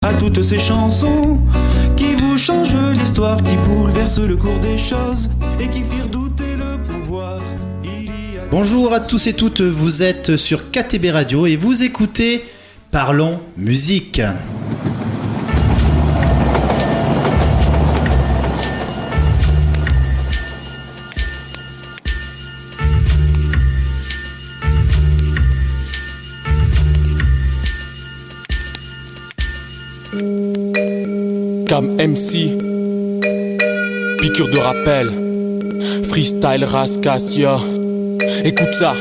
À toutes ces chansons qui vous changent l'histoire, qui bouleversent le cours des choses et qui firent douter le pouvoir. Bonjour à tous et toutes, vous êtes sur KTB Radio et vous écoutez Parlons Musique. Cam MC, piqûre de rappel, freestyle Rascassia. Écoute ça.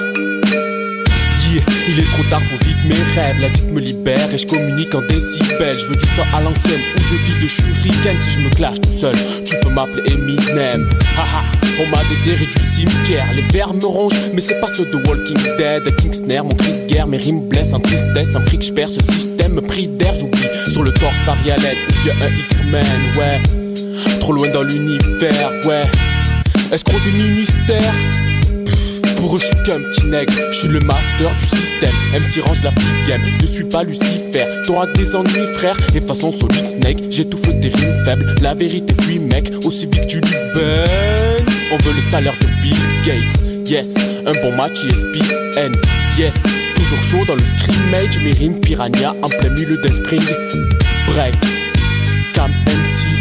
Yeah, il est trop tard pour vivre mes rêves. La zik me libère et je communique en décibels. Je veux du son à l'ancienne où je vis de shuriken. Si je me clash tout seul, tu peux m'appeler Eminem. Haha, on m'a déterré du cimetière. Les vers me rongent, mais c'est pas ceux de Walking Dead. King Snare, mon cri de guerre, mes rimes blessent en tristesse. En fric, j'perds ce système, me prie d'air. J'oublie sur le torse d'Arialette. Il y a un X-Men, ouais. Trop loin dans l'univers, ouais. Escroc du ministère. Pour eux je suis qu'un petit nègre, je suis le master du système. MC range la petite game, ne suis pas Lucifer. T'auras des ennuis frère, et façon solide Snake. J'étouffe tes rimes faibles, la vérité fuit mec. Aussi vite tu lui baignes. On veut le salaire de Bill Gates. Yes, un bon match ESPN. Yes, toujours chaud dans le scrimmage. Mes rimes piranha en plein milieu d'un spring break. Cam MC.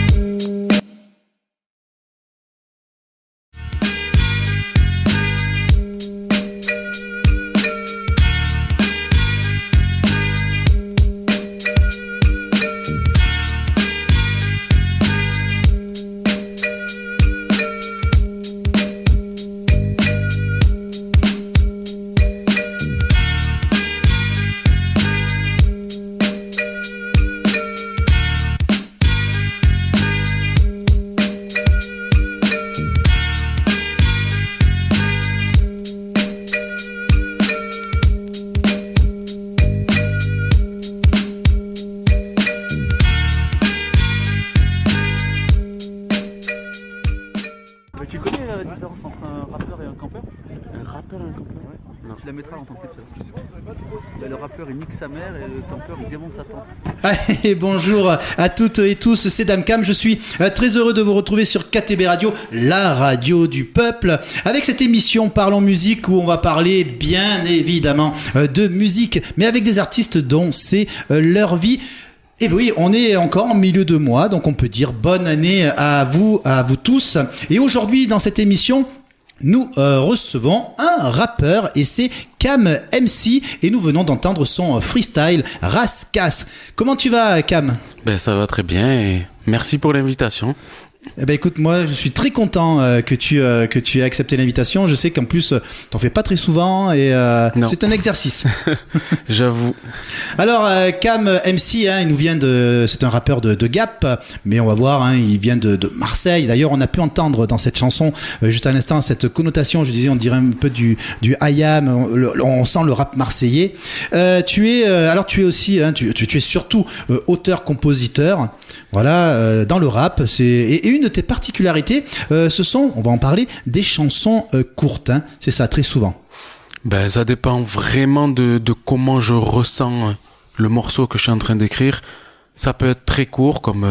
Tu connais la différence entre un rappeur et un campeur? Un rappeur et un campeur? Ouais. Non. Tu la mettras dans ton clip. Le rappeur il nique sa mère et le campeur il démonte sa tante. Allez, bonjour à toutes et tous, c'est Dame Cam. Je suis très heureux de vous retrouver sur KTB Radio, la radio du peuple, avec cette émission Parlons Musique où on va parler bien évidemment de musique, mais avec des artistes dont c'est leur vie. Et oui, on est encore en milieu de mois, donc on peut dire bonne année à vous tous. Et aujourd'hui, dans cette émission, nous recevons un rappeur et c'est Cam MC et nous venons d'entendre son freestyle Rascasse. Comment tu vas, Cam? Ben ça va très bien et merci pour l'invitation. Eh ben écoute, moi je suis très content que tu aies accepté l'invitation. Je sais qu'en plus t'en fais pas très souvent et c'est un exercice. J'avoue. Alors Cam MC, il nous vient c'est un rappeur de Gap, mais on va voir, il vient de Marseille. D'ailleurs, on a pu entendre dans cette chanson juste à l'instant cette connotation. Je disais, on dirait un peu du IAM. On sent le rap marseillais. Tu es aussi, tu es surtout auteur-compositeur. Voilà, dans le rap, et une de tes particularités, ce sont, on va en parler, des chansons courtes, c'est ça, très souvent. Ben, ça dépend vraiment de comment je ressens le morceau que je suis en train d'écrire. Ça peut être très court, comme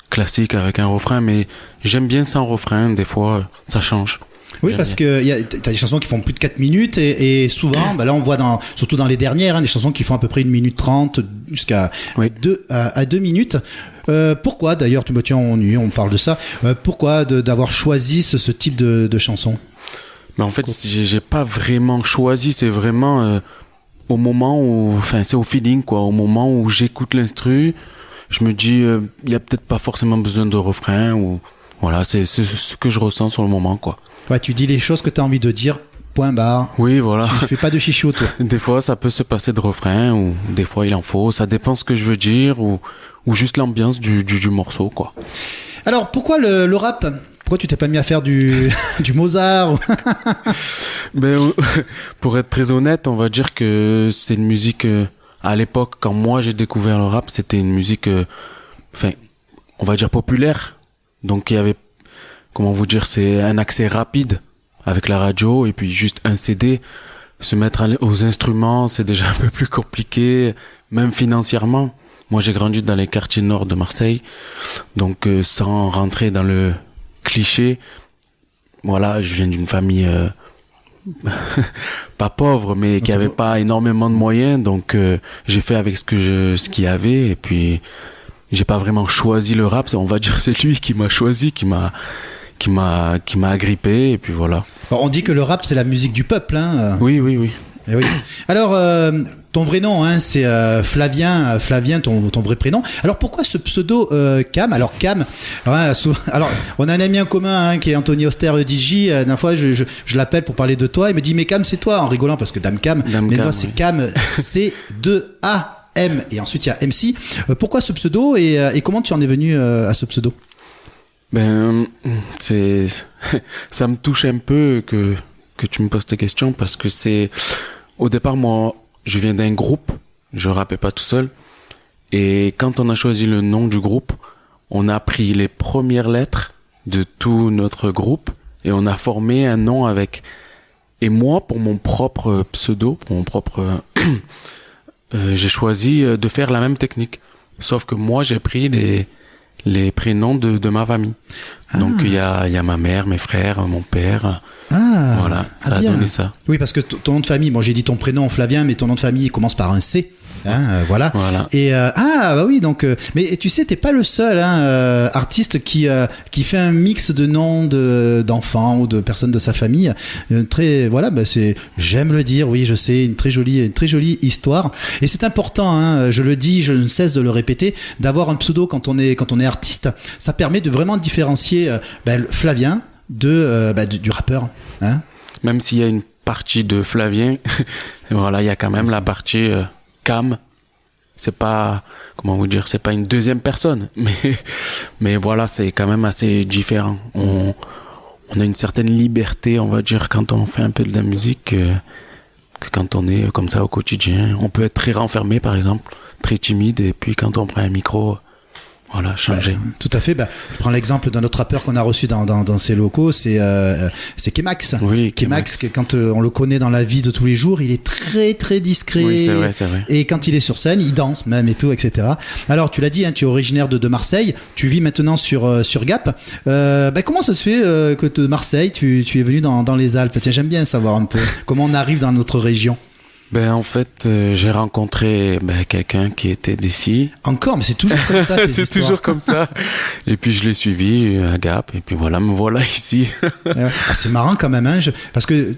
classique avec un refrain, mais j'aime bien sans refrain, des fois, ça change. Oui, parce que t'as des chansons qui font plus de 4 minutes et souvent, là on voit surtout dans les dernières, des chansons qui font à peu près 1 minute 30 jusqu'à 2 minutes. Pourquoi d'ailleurs, tiens, on parle de ça, pourquoi d'avoir choisi ce type de chanson? Mais en fait, j'ai pas vraiment choisi, c'est vraiment au moment où, c'est au feeling quoi, au moment où j'écoute l'instru, je me dis il y a peut-être pas forcément besoin de refrain ou voilà, c'est ce que je ressens sur le moment quoi. Ouais, tu dis les choses que tu as envie de dire, point barre. Oui, voilà. Tu fais pas de chichi autour. Des fois, ça peut se passer de refrain, ou des fois, il en faut. Ça dépend ce que je veux dire, ou juste l'ambiance du morceau, quoi. Alors, pourquoi le rap? Pourquoi tu t'es pas mis à faire du Mozart? Ben, pour être très honnête, on va dire que c'est une musique, à l'époque, quand moi j'ai découvert le rap, c'était une musique, on va dire populaire. Donc, il y avait, comment vous dire, c'est un accès rapide avec la radio et puis juste un CD. Se mettre aux instruments, c'est déjà un peu plus compliqué, même financièrement. Moi, j'ai grandi dans les quartiers nord de Marseille, donc sans rentrer dans le cliché, voilà, je viens d'une famille pas pauvre, mais qui avait pas énormément de moyens, donc j'ai fait avec ce qu'il y avait, et puis j'ai pas vraiment choisi le rap, on va dire c'est lui qui m'a choisi, qui m'a agrippé, et puis voilà. Alors, on dit que le rap c'est la musique du peuple, hein. Oui. Et oui. Alors, ton vrai nom, hein, c'est Flavien, ton vrai prénom. Alors, pourquoi ce pseudo Cam? Alors, Cam, alors, on a un ami en commun hein, qui est Anthony Auster DJ. La dernière fois, je l'appelle pour parler de toi. Il me dit, mais Cam, c'est toi, en rigolant, parce que Dame Cam, mais toi, c'est Cam, C2AM. Et ensuite, il y a MC. Pourquoi ce pseudo et comment tu en es venu à ce pseudo? Ben, ça me touche un peu que tu me poses tes questions, parce que au départ, moi, je viens d'un groupe, je rappais pas tout seul, et quand on a choisi le nom du groupe, on a pris les premières lettres de tout notre groupe, et on a formé un nom avec, et moi, pour mon propre pseudo, j'ai choisi de faire la même technique, sauf que moi, j'ai pris les prénoms de ma famille. Donc il y a ma mère, mes frères, mon père. Voilà, ça a donné ça. Oui, parce que ton nom de famille, bon, j'ai dit ton prénom Flavien, mais ton nom de famille il commence par un C. Hein, voilà. Et bah oui, donc mais tu sais, t'es pas le seul artiste qui fait un mix de noms d'enfants ou de personnes de sa famille. J'aime le dire, oui, je sais, une très jolie histoire. Et c'est important, hein, je le dis, je ne cesse de le répéter, d'avoir un pseudo quand on est artiste. Ça permet de vraiment différencier Flavien du rappeur, hein. Même s'il y a une partie de Flavien, voilà, il y a quand même la partie Cam. C'est pas, comment vous dire, c'est pas une deuxième personne, mais voilà, c'est quand même assez différent. On a une certaine liberté, on va dire, quand on fait un peu de la musique, que quand on est comme ça au quotidien. On peut être très renfermé, par exemple, très timide, et puis quand on prend un micro, voilà, changer. Tout à fait. Je prends l'exemple d'un autre rappeur qu'on a reçu dans ces locaux, c'est Kemax. Oui, Kemax, quand on le connaît dans la vie de tous les jours, il est très très discret. Oui, c'est vrai. Et quand il est sur scène, il danse même et tout, etc. Alors, tu l'as dit, hein, tu es originaire de Marseille. Tu vis maintenant sur Gap. Comment ça se fait que de Marseille, tu es venu dans les Alpes? Tiens, j'aime bien savoir un peu comment on arrive dans notre région. En fait, j'ai rencontré quelqu'un qui était d'ici. Encore, mais c'est toujours comme ça. C'est toujours comme ça. Et puis je l'ai suivi à Gap, et puis voilà, me voilà ici. C'est marrant quand même, hein, parce que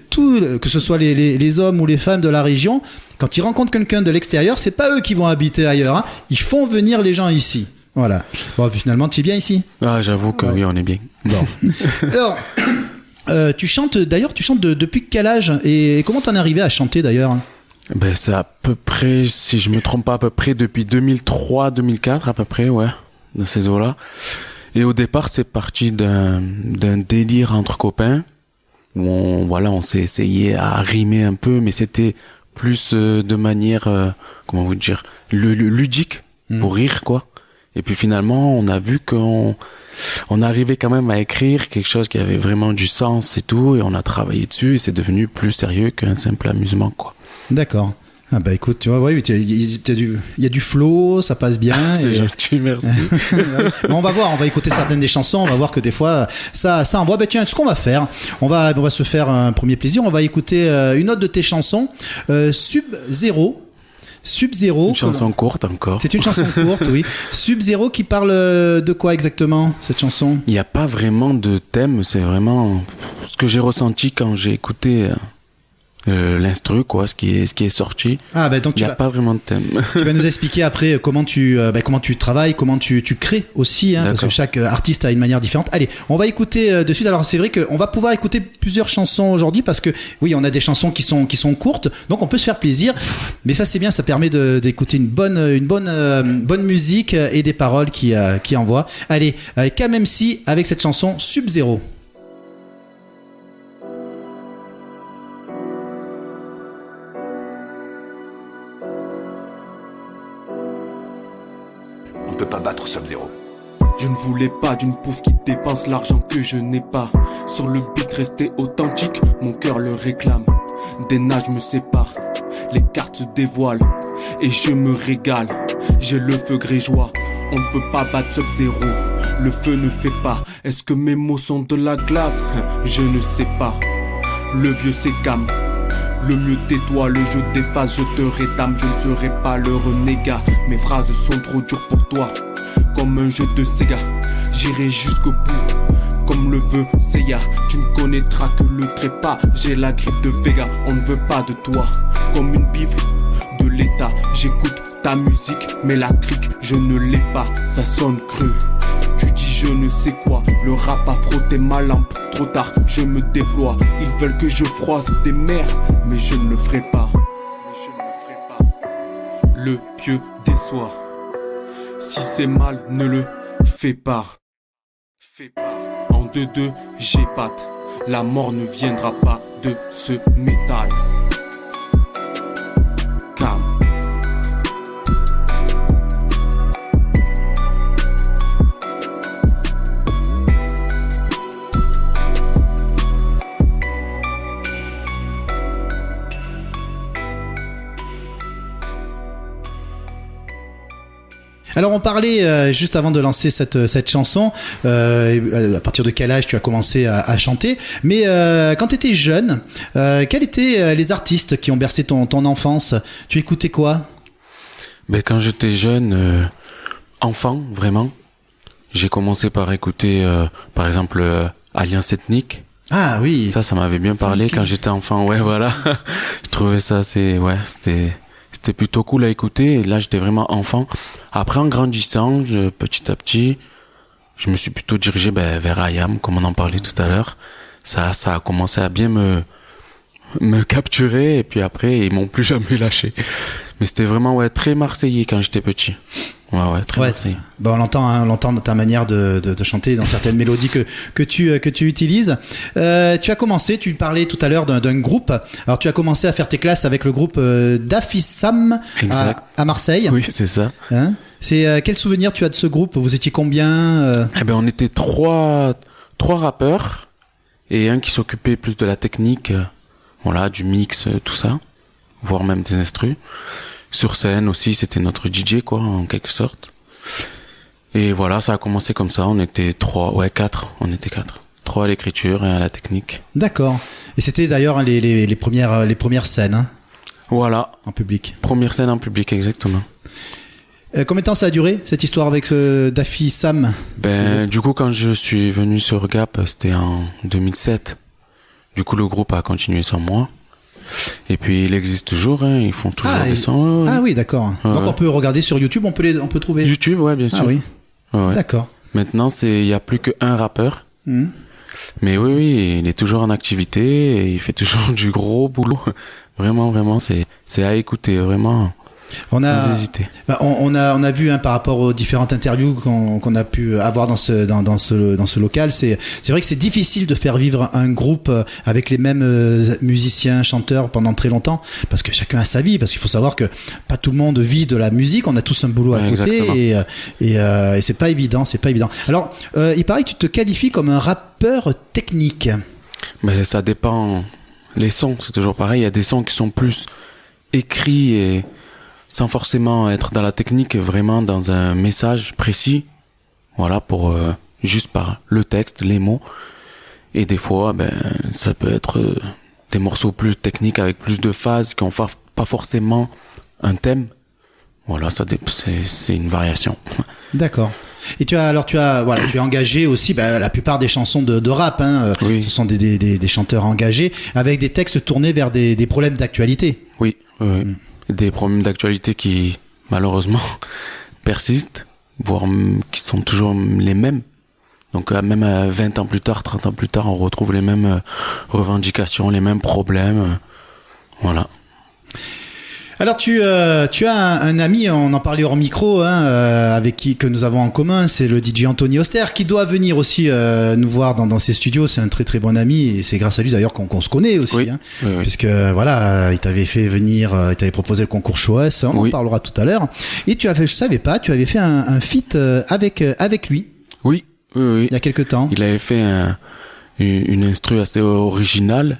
que ce soit les hommes ou les femmes de la région, quand ils rencontrent quelqu'un de l'extérieur, c'est pas eux qui vont habiter ailleurs, hein. Ils font venir les gens ici. Voilà. Bon, finalement, tu es bien ici? Ah, j'avoue que oui, on est bien. Bon. Alors, tu chantes depuis quel âge et comment t'en es arrivé à chanter d'ailleurs? C'est à peu près, si je me trompe pas, à peu près depuis 2003-2004 à peu près, ouais, dans ces eaux-là. Et au départ, c'est parti d'un délire entre copains où on s'est essayé à rimer un peu, mais c'était plus de manière, comment vous dire, ludique, pour rire quoi. Et puis finalement, on a vu qu'on arrivait quand même à écrire quelque chose qui avait vraiment du sens et tout, et on a travaillé dessus, et c'est devenu plus sérieux qu'un simple amusement quoi. D'accord. Ah écoute, tu vois, il y a du flow, ça passe bien. C'est gentil, merci. Bon, on va voir, on va écouter certaines des chansons, on va voir que des fois ça envoie. Tiens, ce qu'on va faire, on va se faire un premier plaisir, on va écouter une autre de tes chansons, Sub-Zero. Une chanson courte encore. C'est une chanson courte, oui. Sub-Zero qui parle de quoi exactement, cette chanson? Il n'y a pas vraiment de thème, c'est vraiment ce que j'ai ressenti quand j'ai écouté l'instru quoi, ce qui est sorti. Donc il n'y a pas vraiment de thème. Tu vas nous expliquer après comment tu travailles, comment tu crées aussi, hein, parce que chaque artiste a une manière différente. Allez, on va écouter de suite. Alors c'est vrai qu'on va pouvoir écouter plusieurs chansons aujourd'hui parce que oui, on a des chansons qui sont courtes, donc on peut se faire plaisir. Mais ça c'est bien, ça permet d'écouter une bonne musique et des paroles qui envoient. Allez, Cam MC avec cette chanson Sub-Zero. On ne peut pas battre Sub-Zero. Je ne voulais pas d'une pouffe qui dépense l'argent que je n'ai pas. Sur le beat, rester authentique, mon cœur le réclame. Des nages me séparent, les cartes se dévoilent et je me régale. j'ai le feu grégeois. On ne peut pas battre Sub-Zero, le feu ne fait pas. Est-ce que mes mots sont de la glace? Je ne sais pas. Le vieux s'écame, le mieux tais-toi, le jeu d'efface, je te rétame. Je ne serai pas le renégat, mes phrases sont trop dures pour toi. Comme un jeu de Sega, j'irai jusqu'au bout. Comme le veut Seiya, tu ne connaîtras que le trépas. J'ai la grippe de Vega, on ne veut pas de toi. Comme une bifle de l'état, j'écoute ta musique, mais la crique, je ne l'ai pas. Ça sonne cru, tu dis je ne sais quoi. Le rap a frotté ma lampe, trop tard, je me déploie. Ils veulent que je froisse des mers, mais je ne le ferai pas. Le pieux déçoit. Si c'est mal, ne le fais pas. En 2-2, j'épate. La mort ne viendra pas de ce métal. Calme. Alors on parlait juste avant de lancer cette chanson, à partir de quel âge tu as commencé à chanter, mais quand tu étais jeune, quels étaient les artistes qui ont bercé ton enfance? Tu écoutais quoi? Ben quand j'étais jeune, enfant vraiment, j'ai commencé par écouter par exemple Alliance Ethnique. Ah oui. Ça m'avait bien parlé quand j'étais enfant. Ouais, voilà. Je trouvais ça c'était plutôt cool à écouter. Et là, j'étais vraiment enfant. Après, en grandissant, petit à petit, je me suis plutôt dirigé vers IAM, comme on en parlait tout à l'heure. Ça a commencé à bien me capturer. Et puis après, ils m'ont plus jamais lâché. Mais c'était vraiment très marseillais quand j'étais petit. Ouais, très marseillais. Bon, on l'entend dans ta manière de chanter, dans certaines mélodies que tu utilises. Tu as commencé, tu parlais tout à l'heure d'un groupe. Alors tu as commencé à faire tes classes avec le groupe Dafissam à Marseille. Oui, c'est ça. Hein? C'est quel souvenir tu as de ce groupe? Vous étiez combien? On était trois rappeurs et un qui s'occupait plus de la technique, du mix, tout ça, voire même des instrus. Sur scène aussi, c'était notre DJ, en quelque sorte. Et voilà, ça a commencé comme ça. On était quatre. On était quatre. 3 à l'écriture et à la technique. D'accord. Et c'était d'ailleurs les premières scènes, hein, voilà. En public. Première scène en public, exactement. Combien de temps ça a duré, cette histoire avec Dafissam? Du coup, quand je suis venu sur Gap, c'était en 2007. Du coup, le groupe a continué sans moi. Et puis il existe toujours, hein, ils font toujours des sons. Ah oui, d'accord. Donc on peut regarder sur YouTube, on peut trouver. YouTube, ouais, bien sûr. Ah oui. Ouais. D'accord. Maintenant, il y a plus qu'un rappeur. Mais oui, il est toujours en activité et il fait toujours du gros boulot. Vraiment, c'est à écouter, vraiment. Sans hésiter. On a vu, hein, par rapport aux différentes interviews qu'on a pu avoir dans ce local, c'est vrai que c'est difficile de faire vivre un groupe avec les mêmes musiciens, chanteurs pendant très longtemps, parce que chacun a sa vie, parce qu'il faut savoir que pas tout le monde vit de la musique, on a tous un boulot à côté, et c'est pas évident. Alors, il paraît que tu te qualifies comme un rappeur technique. Mais ça dépend. Les sons, c'est toujours pareil. Il y a des sons qui sont plus écrits et sans forcément être dans la technique, vraiment dans un message précis. Voilà, pour juste par le texte, les mots. Et des fois, ça peut être des morceaux plus techniques avec plus de phases qui ont pas forcément un thème. Voilà, c'est une variation. D'accord. Et tu as engagé aussi la plupart des chansons de rap, hein. Oui. Ce sont des chanteurs engagés avec des textes tournés vers des problèmes d'actualité. Oui. Des problèmes d'actualité qui malheureusement persistent, voire qui sont toujours les mêmes. Donc même 20 ans plus tard, 30 ans plus tard, on retrouve les mêmes revendications, les mêmes problèmes. Voilà. Alors tu as un ami, on en parlait hors micro, hein, avec que nous avons en commun, c'est le DJ Anthony Oster, qui doit venir aussi nous voir dans ses studios. C'est un très très bon ami et c'est grâce à lui d'ailleurs qu'on se connaît aussi, oui. Hein, oui. Puisque il t'avait fait venir, il t'avait proposé le concours Choès, on en parlera tout à l'heure. Et tu avais fait un feat avec lui. Oui. Il y a quelque temps. Il avait fait une instru assez originale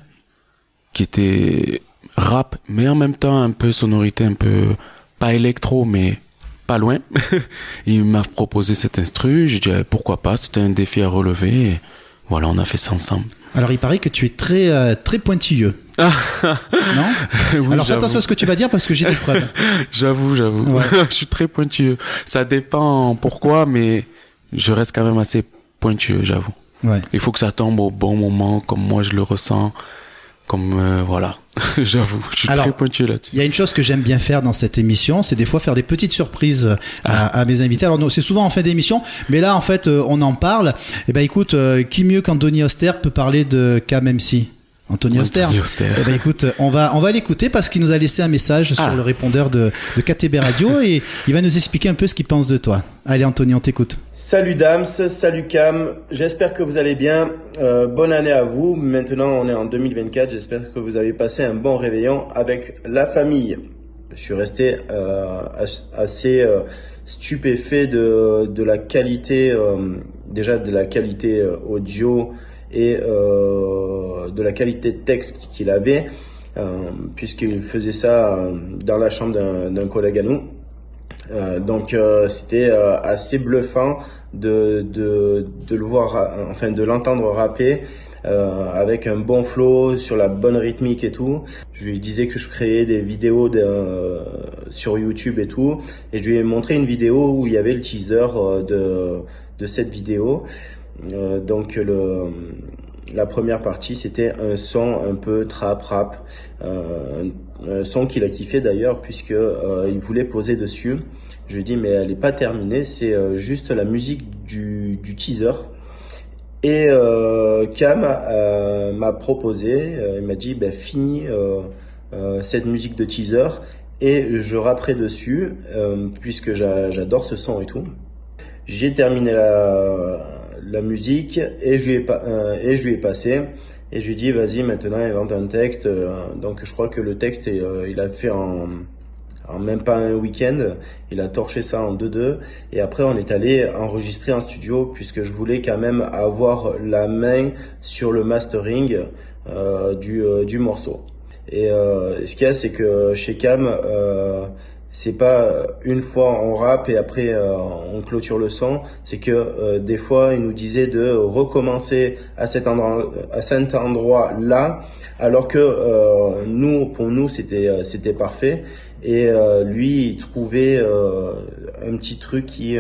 qui était rap, mais en même temps un peu sonorité, un peu pas électro, mais pas loin. Il m'a proposé cet instru, j'ai dit pourquoi pas, c'était un défi à relever. Et voilà, on a fait ça ensemble. Alors il paraît que tu es très pointilleux. Non? Oui, Alors fais j'avoue. attention à ce que tu vas dire parce que j'ai des preuves. J'avoue. Ouais. Je suis très pointilleux. Ça dépend pourquoi, mais je reste quand même assez pointilleux, j'avoue. Ouais. Il faut que ça tombe au bon moment, comme moi je le ressens. Comme voilà, j'avoue, je suis Alors, très pointueux là-dessus. Il y a une chose que j'aime bien faire dans cette émission, c'est des fois faire des petites surprises à mes invités. Alors c'est souvent en fin d'émission, mais là en fait on en parle. Eh ben écoute, qui mieux qu'Anthony Auster peut parler de Cam MC? Anthony Auster. Eh ben écoute, on va l'écouter parce qu'il nous a laissé un message sur le répondeur de KTB Radio et il va nous expliquer un peu ce qu'il pense de toi. Allez Anthony, on t'écoute. Salut Dams, salut Cam, j'espère que vous allez bien, bonne année à vous. Maintenant on est en 2024, j'espère que vous avez passé un bon réveillon avec la famille. Je suis resté assez stupéfait de la qualité, déjà de la qualité audio et de la qualité de texte qu'il avait, puisqu'il faisait ça dans la chambre d'un collègue à nous. Donc c'était assez bluffant de le voir, enfin de l'entendre rapper avec un bon flow, sur la bonne rythmique et tout. Je lui disais que je créais des vidéos sur YouTube et tout, et je lui ai montré une vidéo où il y avait le teaser de cette vidéo. Donc la première partie c'était un son un peu trap rap, un son qu'il a kiffé d'ailleurs puisque il voulait poser dessus. Je lui ai dit mais elle est pas terminée, c'est juste la musique du teaser. Et Cam m'a proposé, il m'a dit finis cette musique de teaser et je rapperai dessus puisque j'adore ce son et tout. J'ai terminé la musique et je lui ai passé et je lui ai dit vas-y maintenant invente un texte. Donc je crois que le texte il a fait en même pas un week-end, il a torché ça en 2-2 et après on est allé enregistrer en studio puisque je voulais quand même avoir la main sur le mastering du morceau. Et ce qu'il y a c'est que chez Cam c'est pas une fois on rappe et après on clôture le son, c'est que des fois il nous disait de recommencer à cet endroit là, alors que pour nous c'était parfait. Et lui il trouvait un petit truc qui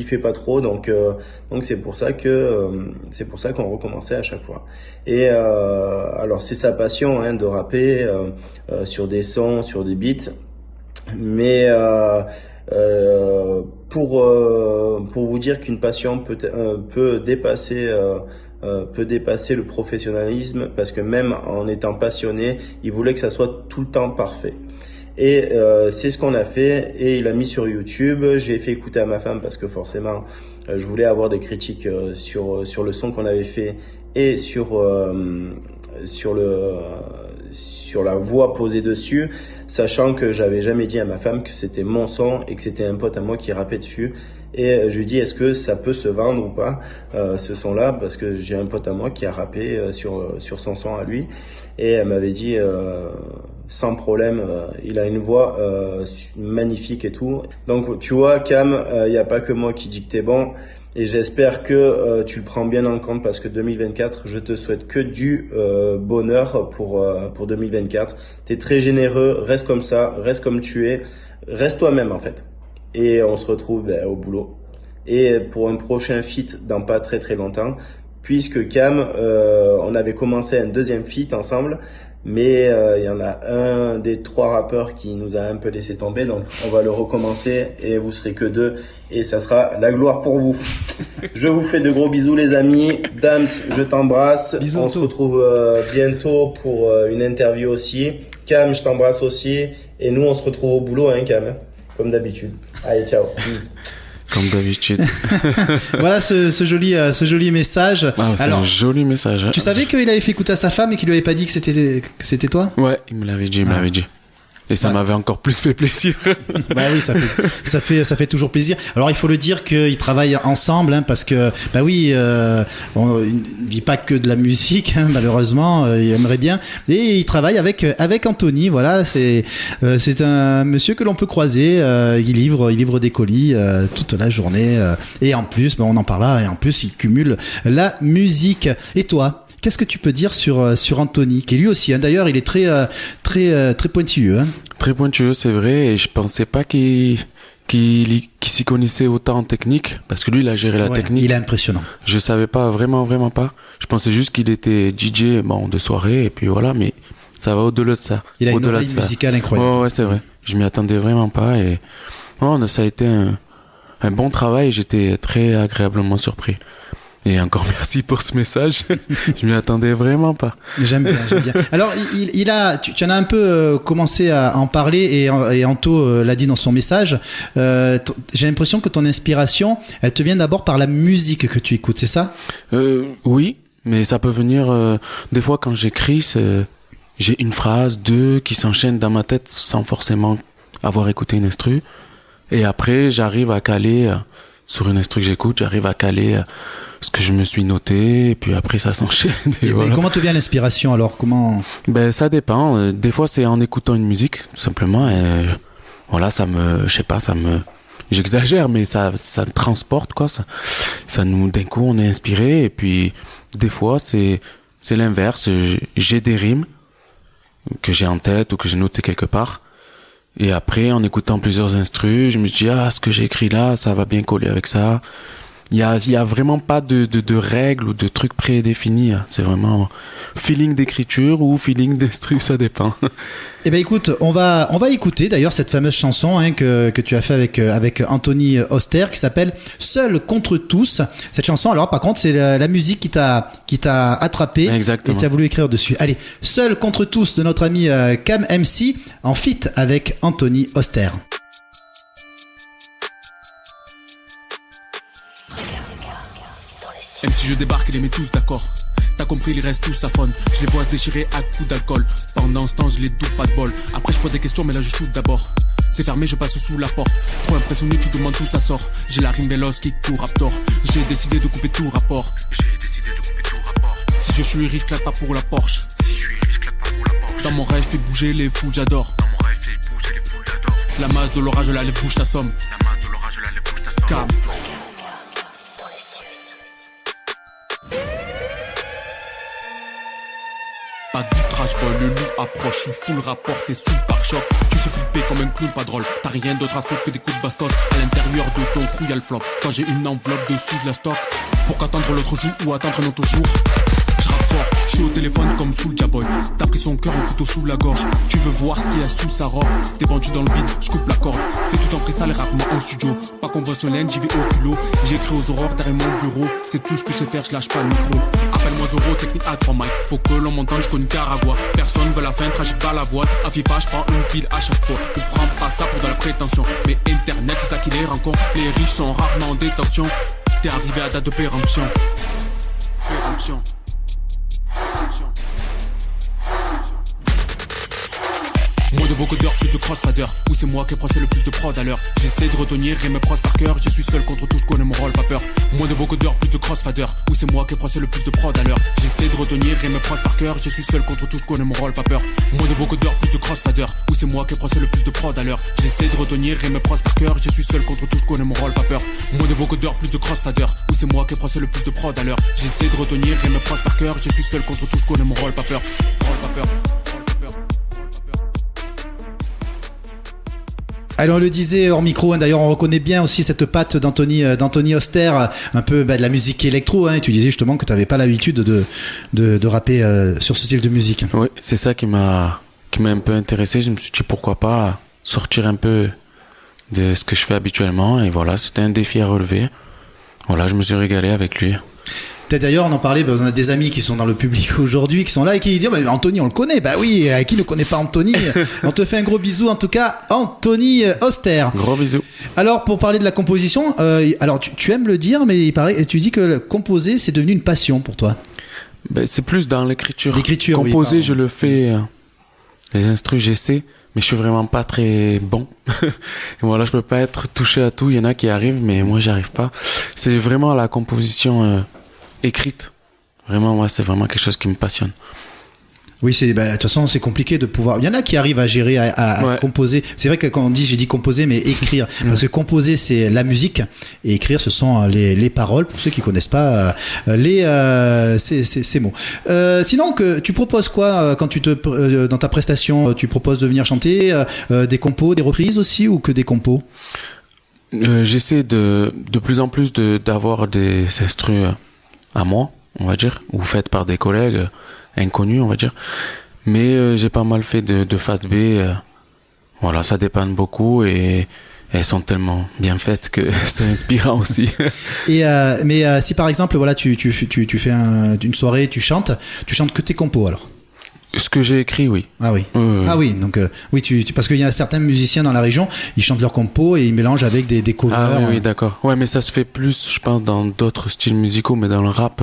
fait pas trop, donc c'est pour ça qu'on recommençait à chaque fois. Et alors c'est sa passion de rapper sur des sons, sur des beats. Mais pour vous dire qu'une passion peut dépasser le professionnalisme, parce que même en étant passionné, il voulait que ça soit tout le temps parfait. Et c'est ce qu'on a fait et il a mis sur YouTube. J'ai fait écouter à ma femme parce que forcément je voulais avoir des critiques sur le son qu'on avait fait et sur la voix posée dessus, sachant que j'avais jamais dit à ma femme que c'était mon son et que c'était un pote à moi qui rappait dessus. Et je lui dis est-ce que ça peut se vendre ou pas ce son-là, parce que j'ai un pote à moi qui a rappé sur son son à lui et elle m'avait dit sans problème, il a une voix magnifique et tout. Donc tu vois Cam, il n'y a pas que moi qui dis que t'es bon. Et j'espère que tu le prends bien en compte parce que 2024, je te souhaite que du bonheur pour 2024. T'es très généreux, reste comme ça, reste comme tu es, reste toi-même en fait. Et on se retrouve au boulot. Et pour un prochain feat dans pas très très longtemps, puisque Cam, on avait commencé un deuxième feat ensemble, mais il y en a un des 3 rappeurs qui nous a un peu laissé tomber, donc on va le recommencer et vous serez que 2 et ça sera la gloire pour vous. Je vous fais de gros bisous les amis. Dams, je t'embrasse. Bisous, on se retrouve bientôt pour une interview aussi. Cam, je t'embrasse aussi et nous on se retrouve au boulot Cam, comme d'habitude. Allez, ciao. Peace. Comme d'habitude. Voilà ce joli message. C'est un joli message. Tu savais qu'il avait fait écouter à sa femme et qu'il lui avait pas dit que c'était toi? Ouais, il me l'avait dit, Et ça m'avait encore plus fait plaisir. Bah oui, ça fait toujours plaisir. Alors il faut le dire qu'ils travaillent ensemble, hein, parce que bah oui, on ne vit pas que de la musique, hein, malheureusement. Il aimerait bien, et il travaille avec Anthony. Voilà, c'est un monsieur que l'on peut croiser. Il livre des colis toute la journée, et en plus, on en parle là, et en plus il cumule la musique. Et toi? Qu'est-ce que tu peux dire sur Anthony, qui est lui aussi, hein, d'ailleurs, il est très pointilleux, hein. Très pointilleux, c'est vrai, et je pensais pas qu'il s'y connaissait autant en technique, parce que lui, il a géré la technique. Il est impressionnant. Je savais pas, vraiment pas. Je pensais juste qu'il était DJ, de soirée, et puis voilà, mais ça va au-delà de ça. Il a une oreille musicale incroyable. Ouais, c'est vrai. Je m'y attendais vraiment pas, et ça a été un bon travail, et j'étais très agréablement surpris. Et encore merci pour ce message. Je m'y attendais vraiment pas. J'aime bien. Alors, tu en as un peu commencé à en parler, et Anto l'a dit dans son message. J'ai l'impression que ton inspiration, elle te vient d'abord par la musique que tu écoutes, c'est ça? Oui, mais ça peut venir des fois quand j'écris. J'ai une phrase, deux qui s'enchaînent dans ma tête sans forcément avoir écouté une instru. Et après, j'arrive à caler sur une instru que j'écoute, j'arrive à caler ce que je me suis noté, et puis après ça s'enchaîne. Et voilà. Comment te vient l'inspiration alors? Comment? Ça dépend. Des fois c'est en écoutant une musique, tout simplement, et voilà, j'exagère, mais ça me transporte, quoi. Ça nous, d'un coup, on est inspiré, et puis des fois c'est l'inverse. J'ai des rimes que j'ai en tête ou que j'ai noté quelque part. Et après, en écoutant plusieurs instrus, je me suis dit, ce que j'ai écrit là, ça va bien coller avec ça. Il y a vraiment pas de règles ou de trucs prédéfinis. C'est vraiment feeling d'écriture ou feeling d'instru, ça dépend. Eh ben écoute, on va écouter d'ailleurs cette fameuse chanson, hein, que tu as fait avec Anthony Oster, qui s'appelle Seul contre tous. Cette chanson, alors par contre, c'est la musique qui t'a attrapé. Exactement. Et tu as voulu écrire dessus. Allez, Seul contre tous de notre ami Cam MC en feat avec Anthony Oster. Même si je débarque, ils les mettent tous d'accord. T'as compris, ils restent tous à fond. Je les vois se déchirer à coups d'alcool. Pendant ce temps, je les doute, pas de bol. Après, je pose des questions, mais là, je shoot d'abord. C'est fermé, je passe sous la porte. Trop impressionné, tu demandes tout, ça sort. J'ai la rime véloce qui court raptor. J'ai décidé de couper tout rapport. Si je suis riche, claque pas pour la Porsche. Dans mon rêve, fais bouger les fous, j'adore. La masse de l'orage, la lève bouche, t'assomme. Calme. Pas d'outrage, boy, le loup approche. Je suis full rapport, t'es sous le pare-choc. Tu fais flipper comme un clown, pas drôle. T'as rien d'autre à foutre que des coups de bastos. À l'intérieur de ton trou, y'a le flop. Quand j'ai une enveloppe dessus, je la stocke. Pour qu'attendre l'autre jour ou attendre un autre jour. Je rappe fort, je suis au téléphone comme sous le diaboy. T'as pris son cœur en couteau sous la gorge. Tu veux voir ce qu'il y a sous sa robe. T'es vendu dans le vide, je coupe la corde. C'est tout en freestyle, rap-moi en studio. Pas conventionnel, j'y vais au culot. J'écris aux aurores derrière mon bureau. C'est tout ce que je sais faire, je lâche pas le micro. Appelle-moi Zoro, technique à 3 mics. Faut que l'on m'entende, je connais Nicaragua. Personne veut la fin, tragique pas la voix. À FIFA, je prends une pile à chaque fois. On prend pas ça pour de la prétention. Mais internet, c'est ça qui les rencontre. Les riches sont rarement en détention. T'es arrivé à date de péremption. Moins de vocodeurs, plus de crossfader. Ou c'est moi qui ai proché le plus de prod à l'heure. J'essaie de retenir et me proche par cœur. Je suis seul contre tout, je connais mon rôle, pas peur. Moins de vocodeurs, plus de crossfader. Ou c'est moi qui ai proché le plus de prod à l'heure. J'essaie de retenir et me proche par cœur. Je suis seul contre tout, je connais mon rôle, pas peur. Moins de vocodeurs, plus de crossfader. Ou c'est moi qui ai proché le plus de prod à l'heure. J'essaie de retenir et me proche par cœur. Je suis seul contre tout, je connais mon rôle, pas peur. Moins de vocodeurs, plus de crossfader. Ou c'est moi qui ai proché le plus de prod à l'heure. J'essaie de retenir et me proche par cœur. Je suis seul contre tout, je connais mon rôle, pas peur. Rôle, pas peur. Alors on le disait hors micro, hein, d'ailleurs on reconnaît bien aussi cette patte d'Anthony Oster, un peu de la musique électro, hein, tu disais justement que tu n'avais pas l'habitude de rapper sur ce style de musique. Oui, c'est ça qui m'a un peu intéressé. Je me suis dit pourquoi pas sortir un peu de ce que je fais habituellement, et voilà, c'était un défi à relever. Voilà, je me suis régalé avec lui. D'ailleurs, on en parlait, on a des amis qui sont dans le public aujourd'hui, qui sont là et qui disent Anthony, on le connaît. Bah oui, qui ne connaît pas Anthony? On te fait un gros bisou, en tout cas, Anthony Oster. Gros bisou. Alors, pour parler de la composition, alors tu aimes le dire, mais il paraît, tu dis que composer, c'est devenu une passion pour toi. Ben, c'est plus dans l'écriture. L'écriture, composer, oui, je le fais, les instrus, j'essaie mais je suis vraiment pas très bon. Et voilà, je peux pas être touché à tout. Il y en a qui arrivent, mais moi j'y arrive pas. C'est vraiment la composition écrite. Vraiment, moi, c'est vraiment quelque chose qui me passionne. Oui, de toute façon, c'est compliqué de pouvoir. Il y en a qui arrivent à gérer, à composer. C'est vrai que quand on dit, j'ai dit composer, mais écrire. Parce que composer, c'est la musique, et écrire, ce sont les paroles. Pour ceux qui connaissent pas ces mots. Sinon, tu proposes quoi quand dans ta prestation, tu proposes de venir chanter des compos, des reprises aussi, ou que des compos? J'essaie de plus en plus d'avoir des instrus à moi, on va dire, ou faites par des collègues inconnus, on va dire. Mais j'ai pas mal fait de face B. Voilà, ça dépanne beaucoup et elles sont tellement bien faites que c'est inspirant aussi. Mais si par exemple, voilà, tu fais une soirée, tu chantes que tes compos alors? Ce que j'ai écrit, oui. Ah oui. Ah oui, donc oui, parce qu'il y a certains musiciens dans la région, ils chantent leurs compos et ils mélangent avec des covers. Ah oui, d'accord. Ouais, mais ça se fait plus, je pense, dans d'autres styles musicaux, mais dans le rap,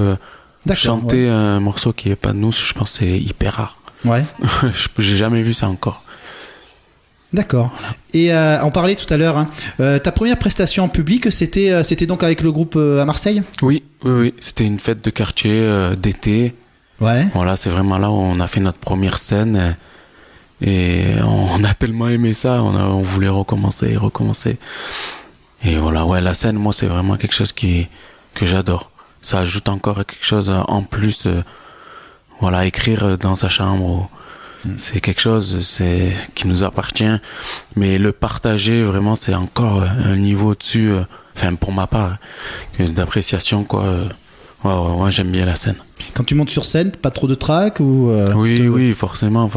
chanter un morceau qui est pas de nous, je pense que c'est hyper rare. Ouais. J'ai jamais vu ça encore. D'accord. Et on parlait tout à l'heure, ta première prestation en public, c'était donc avec le groupe à Marseille? Oui. C'était une fête de quartier d'été. Ouais. Voilà, c'est vraiment là où on a fait notre première scène et on a tellement aimé ça, on voulait recommencer. Et voilà, ouais, la scène, moi, c'est vraiment quelque chose que j'adore. Ça ajoute encore quelque chose en plus. Voilà, écrire dans sa chambre, c'est quelque chose, qui nous appartient, mais le partager vraiment, c'est encore un niveau au-dessus. Enfin, pour ma part, d'appréciation, quoi. Ouais, j'aime bien la scène. Quand tu montes sur scène, pas trop de trac ou Oui, forcément.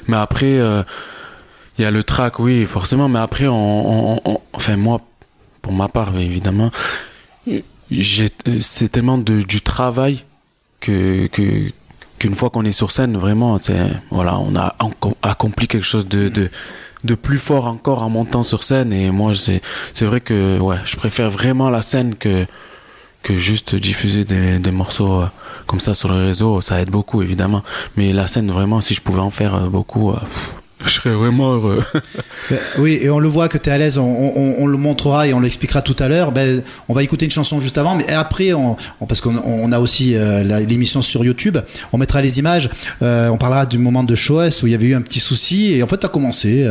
Mais après, il y a le trac, oui, forcément. Mais après, enfin moi, pour ma part, évidemment, c'est tellement du travail qu'une fois qu'on est sur scène, vraiment, voilà, on a accompli quelque chose de plus fort encore en montant sur scène. Et moi, c'est vrai que je préfère vraiment la scène que juste diffuser des morceaux comme ça sur le réseau. Ça aide beaucoup, évidemment, mais la scène, vraiment, si je pouvais en faire beaucoup, je serais vraiment heureux. Oui, et on le voit que tu es à l'aise, on le montrera et on l'expliquera tout à l'heure. On va écouter une chanson juste avant, mais après, parce qu'on a aussi l'émission sur YouTube, on mettra les images, on parlera du moment de Shoes où il y avait eu un petit souci, et en fait tu as commencé.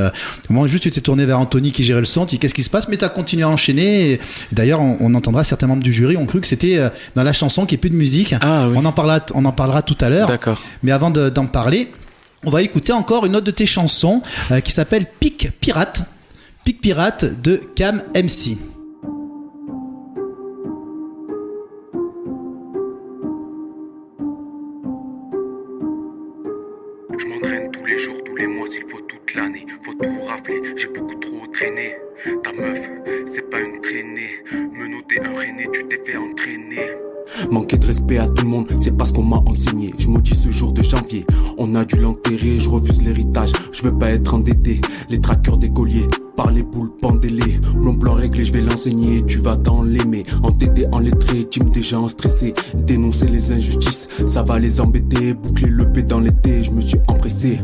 Moi, juste tu t'es tourné vers Anthony qui gérait le son, tu dis qu'est-ce qui se passe, mais tu as continué à enchaîner. Et d'ailleurs, on entendra certains membres du jury ont cru que c'était dans la chanson qu'il n'y ait plus de musique. Ah, oui. On en parlera tout à l'heure. D'accord. Mais avant d'en parler, on va écouter encore une autre de tes chansons qui s'appelle Pic Pirate de Cam MC. Je m'entraîne tous les jours, tous les mois, s'il faut toute l'année. Faut tout rafler, j'ai beaucoup trop traîné. Ta meuf, c'est pas une traînée. Me noter un rené, tu t'es fait entraîner. Manquer de respect à tout le monde, c'est pas ce qu'on m'a enseigné. Je maudis ce jour de janvier, on a dû l'enterrer. Je refuse l'héritage, je veux pas être endetté. Les traqueurs des colliers, par les boules pendez-les. Mon plan réglé, je vais l'enseigner, tu vas t'en l'aimer. Entêté, enlettré, team des gens stressés. Dénoncer les injustices, ça va les embêter. Boucler le P dans l'été, je me suis empressé.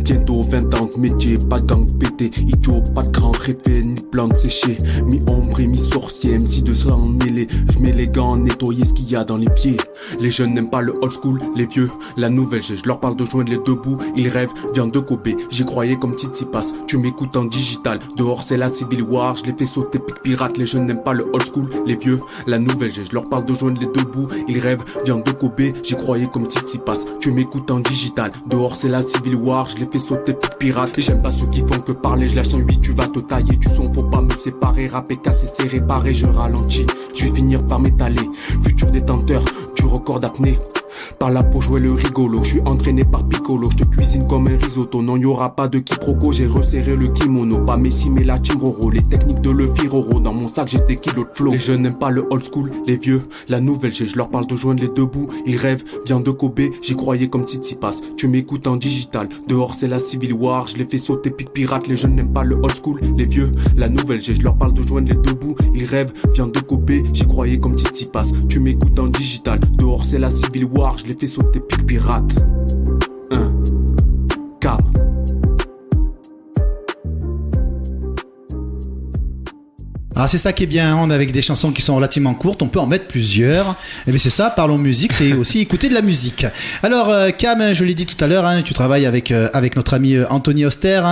Bientôt 20 ans de métier, pas de gang pété. Idiot, pas de grand répé, ni plante séchée. Mi-ombre et mi-sorcier, MC 200 mêlés. Je mets les gants, nettoyer ce qu'il y a dans les pieds. Les jeunes n'aiment pas le old school, les vieux, la nouvelle. Je leur parle de joindre les deux bouts, ils rêvent, viande de Kobe. J'y croyais comme Tsitsipas, tu m'écoutes en digital. Dehors c'est la Civil War, je les fais sauter pic pirate. Les jeunes n'aiment pas le old school, les vieux, la nouvelle. Je leur parle de joindre les deux bouts, ils rêvent, viande de Kobe. J'y croyais comme Tsitsipas, tu m'écoutes en digital. Dehors c'est la Civil War, je les fais sauter pic pirate. Et j'aime pas ceux qui font que parler, je lâche 108, tu vas te tailler du son, faut pas me séparer. Rapper, casser, c'est réparé, je ralentis, je vais finir par m'étaler. Futur détenteur du record d'apnée. Par là pour jouer le rigolo, je suis entraîné par Piccolo. Je te cuisine comme un risotto, non y'aura pas de quiproquo. J'ai resserré le kimono, pas Messi mais la Chingoro. Les techniques de le Firoro, dans mon sac j'ai des kilos de flow. Les jeunes n'aiment pas le old school, les vieux, la nouvelle. Je leur parle de joindre les deux bouts, ils rêvent, viande de Kobe. J'y croyais comme Tsitsipas, tu m'écoutes en digital. Dehors c'est la Civil War, je les fais sauter pic pirate. Les jeunes n'aiment pas le old school, les vieux, la nouvelle. Je leur parle de joindre les deux bouts, ils rêvent, viande de Kobe. J'y croyais comme Tsitsipas, tu m'écoutes en digital. Dehors c'est la Civil War, je les fais sauter pic pirate. Cam Alors c'est ça qui est bien, on avec des chansons qui sont relativement courtes, on peut en mettre plusieurs. Et bien c'est ça, parlons musique, c'est aussi écouter de la musique. Alors Cam, je l'ai dit tout à l'heure, tu travailles avec notre ami Anthony Auster.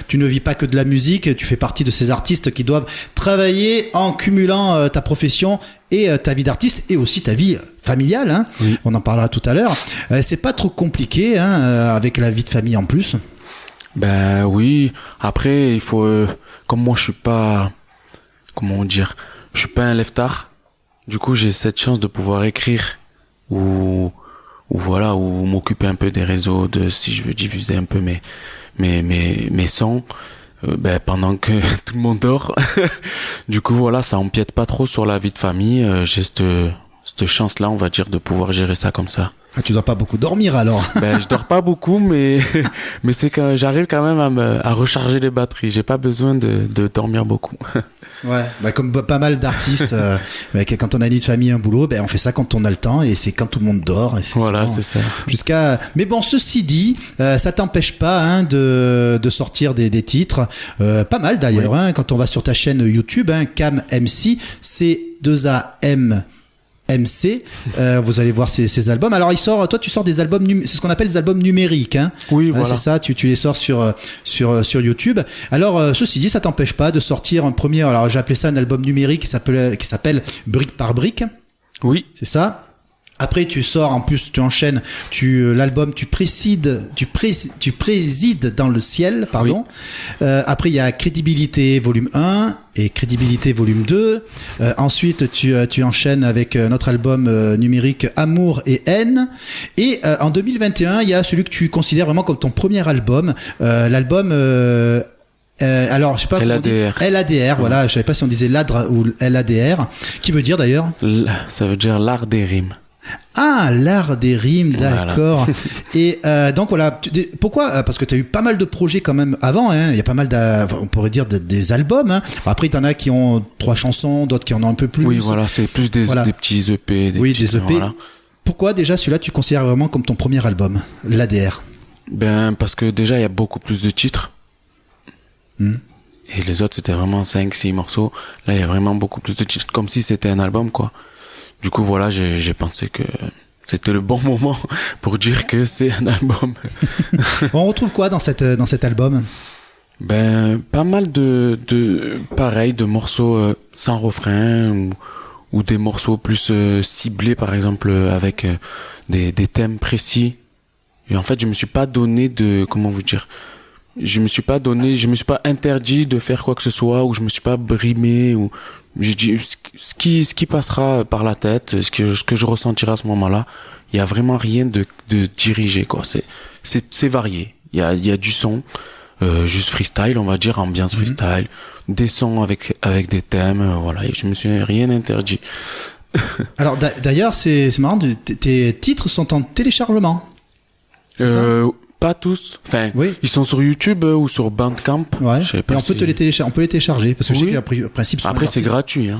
Tu ne vis pas que de la musique, tu fais partie de ces artistes qui doivent travailler en cumulant ta profession et ta vie d'artiste et aussi ta vie familiale. Oui. On en parlera tout à l'heure. C'est pas trop compliqué avec la vie de famille en plus. Ben oui. Après, il faut, comme moi, je suis pas, comment dire, je suis pas un lève-tard. Du coup, j'ai cette chance de pouvoir écrire ou voilà, ou m'occuper un peu des réseaux, si je veux diffuser un peu mes sons. Pendant que tout le monde dort. Du coup, voilà, ça empiète pas trop sur la vie de famille. J'ai cette chance-là, on va dire, de pouvoir gérer ça comme ça. Ah, tu dois pas beaucoup dormir alors. Je dors pas beaucoup, mais c'est que j'arrive quand même à recharger les batteries. J'ai pas besoin de dormir beaucoup. Ouais, comme pas mal d'artistes, quand on a une vie de famille, un boulot, on fait ça quand on a le temps et c'est quand tout le monde dort. Et voilà, c'est ça. Mais bon, ceci dit, ça t'empêche pas de sortir des titres, pas mal d'ailleurs. Ouais. Quand on va sur ta chaîne YouTube, Cam MC, C2AM. MC, vous allez voir ces albums. Alors toi tu sors des albums, c'est ce qu'on appelle des albums numériques. Oui, voilà. C'est ça, tu les sors sur YouTube. Alors ceci dit, ça t'empêche pas de sortir un premier. Alors j'ai appelé ça un album numérique qui s'appelle Brique par brique. Oui, c'est ça. Après, tu sors, en plus, tu enchaînes, l'album, tu présides dans le ciel, pardon. Oui. Après, il y a Crédibilité volume 1 et Crédibilité volume 2. Ensuite, tu enchaînes avec notre album numérique Amour et haine. Et en 2021, il y a celui que tu considères vraiment comme ton premier album, l'album alors, je sais pas LADR. LADR, voilà, je savais pas si on disait LADR ou LADR, qui veut dire d'ailleurs ça veut dire l'art des rimes. Ah, l'art des rimes, d'accord. Voilà. Et donc voilà, pourquoi ? Parce que tu as eu pas mal de projets quand même avant, il y a pas mal on pourrait dire des albums. Après, t'en as qui ont 3 chansons, d'autres qui en ont un peu plus. Oui, voilà, c'est plus des petits EP. Des EP. Voilà. Pourquoi déjà celui-là tu considères vraiment comme ton premier album, l'ADR ? Parce que déjà il y a beaucoup plus de titres. Et les autres c'était vraiment 5-6 morceaux. Là il y a vraiment beaucoup plus de titres, comme si c'était un album quoi. Du coup voilà, j'ai pensé que c'était le bon moment pour dire que c'est un album. On retrouve quoi dans cet album ? Pas mal de morceaux sans refrain ou des morceaux plus ciblés, par exemple avec des thèmes précis. Et en fait je me suis pas donné je me suis pas interdit de faire quoi que ce soit, ou je me suis pas brimé, ou j'ai dit ce qui passera par la tête, ce que je ressentirai à ce moment-là. Il y a vraiment rien de dirigé quoi. C'est varié. Il y a du son, juste freestyle, on va dire, ambiance freestyle, des sons avec des thèmes, voilà. Et je me suis rien interdit. Alors d'ailleurs c'est marrant, tes titres sont en téléchargement. Pas tous. Enfin, ils sont sur YouTube ou sur Bandcamp. Ouais. Je sais pas. Et on peut les télécharger parce que je sais qu'il y a principe. Après, c'est gratuit.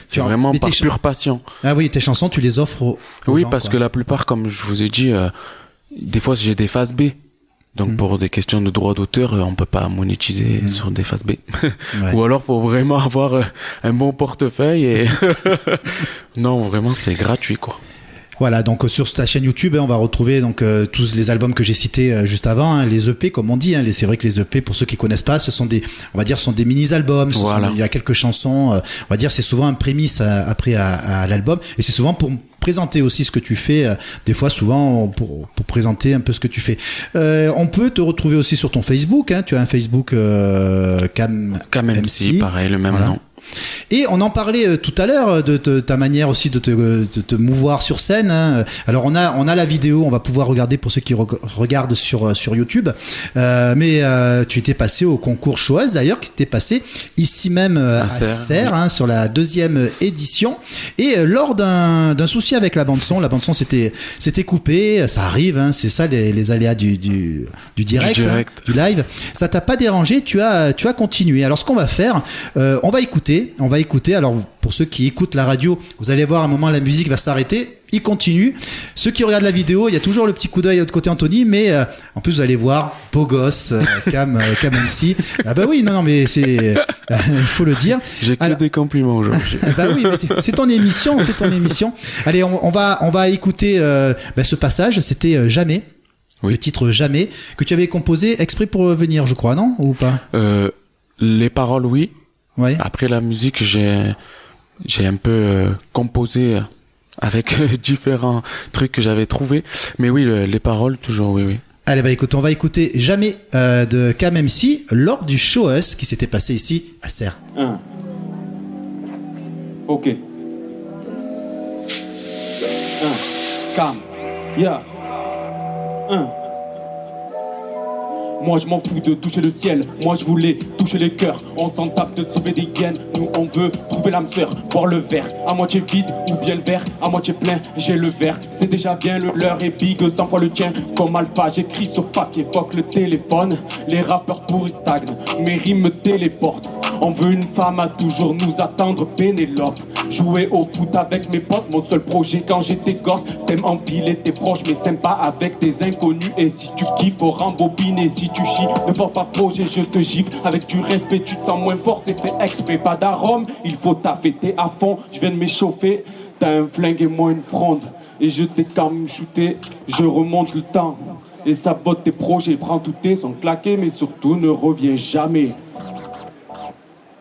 C'est vraiment par pure passion. Ah oui, tes chansons, tu les offres aux gens, parce que la plupart, comme je vous ai dit, des fois j'ai des phases B. Donc pour des questions de droit d'auteur, on peut pas monétiser sur des phases B. Ou alors faut vraiment avoir un bon portefeuille et non, vraiment c'est gratuit quoi. Voilà, donc sur ta chaîne YouTube, on va retrouver donc tous les albums que j'ai cités juste avant, les EP comme on dit. C'est vrai que les EP, pour ceux qui connaissent pas, ce sont des mini-albums. Voilà. Il y a quelques chansons. On va dire c'est souvent un prémisse après à l'album, et c'est souvent pour présenter aussi ce que tu fais. Des fois, souvent pour présenter un peu ce que tu fais. On peut te retrouver aussi sur ton Facebook. Tu as un Facebook Cam MC, pareil, le même nom. Et on en parlait tout à l'heure de ta manière aussi de te mouvoir sur scène. Alors on a la vidéo, on va pouvoir regarder pour ceux qui regardent sur YouTube. Mais tu étais passé au concours Choice d'ailleurs, qui s'était passé ici même à Serres, sur la 2e édition. Et lors d'un souci avec la bande son s'était coupé. Ça arrive, c'est ça les aléas du direct, du live. Ça t'a pas dérangé, tu as continué. Alors ce qu'on va faire, on va écouter. Alors pour ceux qui écoutent la radio, vous allez voir à un moment la musique va s'arrêter il continue. Ceux qui regardent la vidéo, il y a toujours le petit coup d'œil de l'autre côté Anthony, mais en plus vous allez voir, beau gosse, Cam MC. Ah bah oui, non mais c'est, il faut le dire. J'ai que des compliments aujourd'hui. Bah oui, mais c'est ton émission. Allez, on va écouter ce passage. C'était Jamais. Oui. Le titre Jamais que tu avais composé exprès pour venir, je crois, non ou pas? Les paroles, oui. Ouais. Après la musique, j'ai un peu composé avec différents trucs que j'avais trouvés. Mais oui, les paroles, toujours, oui. Allez, bah écoute, on va écouter Jamais de Cam MC lors du Show Us qui s'était passé ici à Serres. Ok. Cam. Yeah. Moi je m'en fous de toucher le ciel, moi je voulais toucher les cœurs. On s'en tape de sauver des hyènes, nous on veut trouver l'âme sœur. Voir le verre à moitié vide ou bien le verre à moitié plein. J'ai le verre, c'est déjà bien, le leur est big 100 fois le tien. Comme Alpha, j'écris sur papier, fuck le téléphone. Les rappeurs pourris stagnent, mes rimes me téléportent. On veut une femme à toujours nous attendre, Pénélope. Jouer au foot avec mes potes, mon seul projet quand j'étais gosse. T'aimes empiler tes proches, mais sympa avec des inconnus. Et si tu kiffes, faut rembobiner. Si tu chies, ne porte pas projet, je te gifle. Avec du respect, tu te sens moins fort, c'est fait exprès. Pas d'arôme, il faut t'affêter à fond. Je viens de m'échauffer, t'as un flingue et moi une fronde. Et je t'ai quand même shooté, je remonte le temps. Et sabote tes projets, prends tous tes sons claqués, mais surtout ne reviens jamais.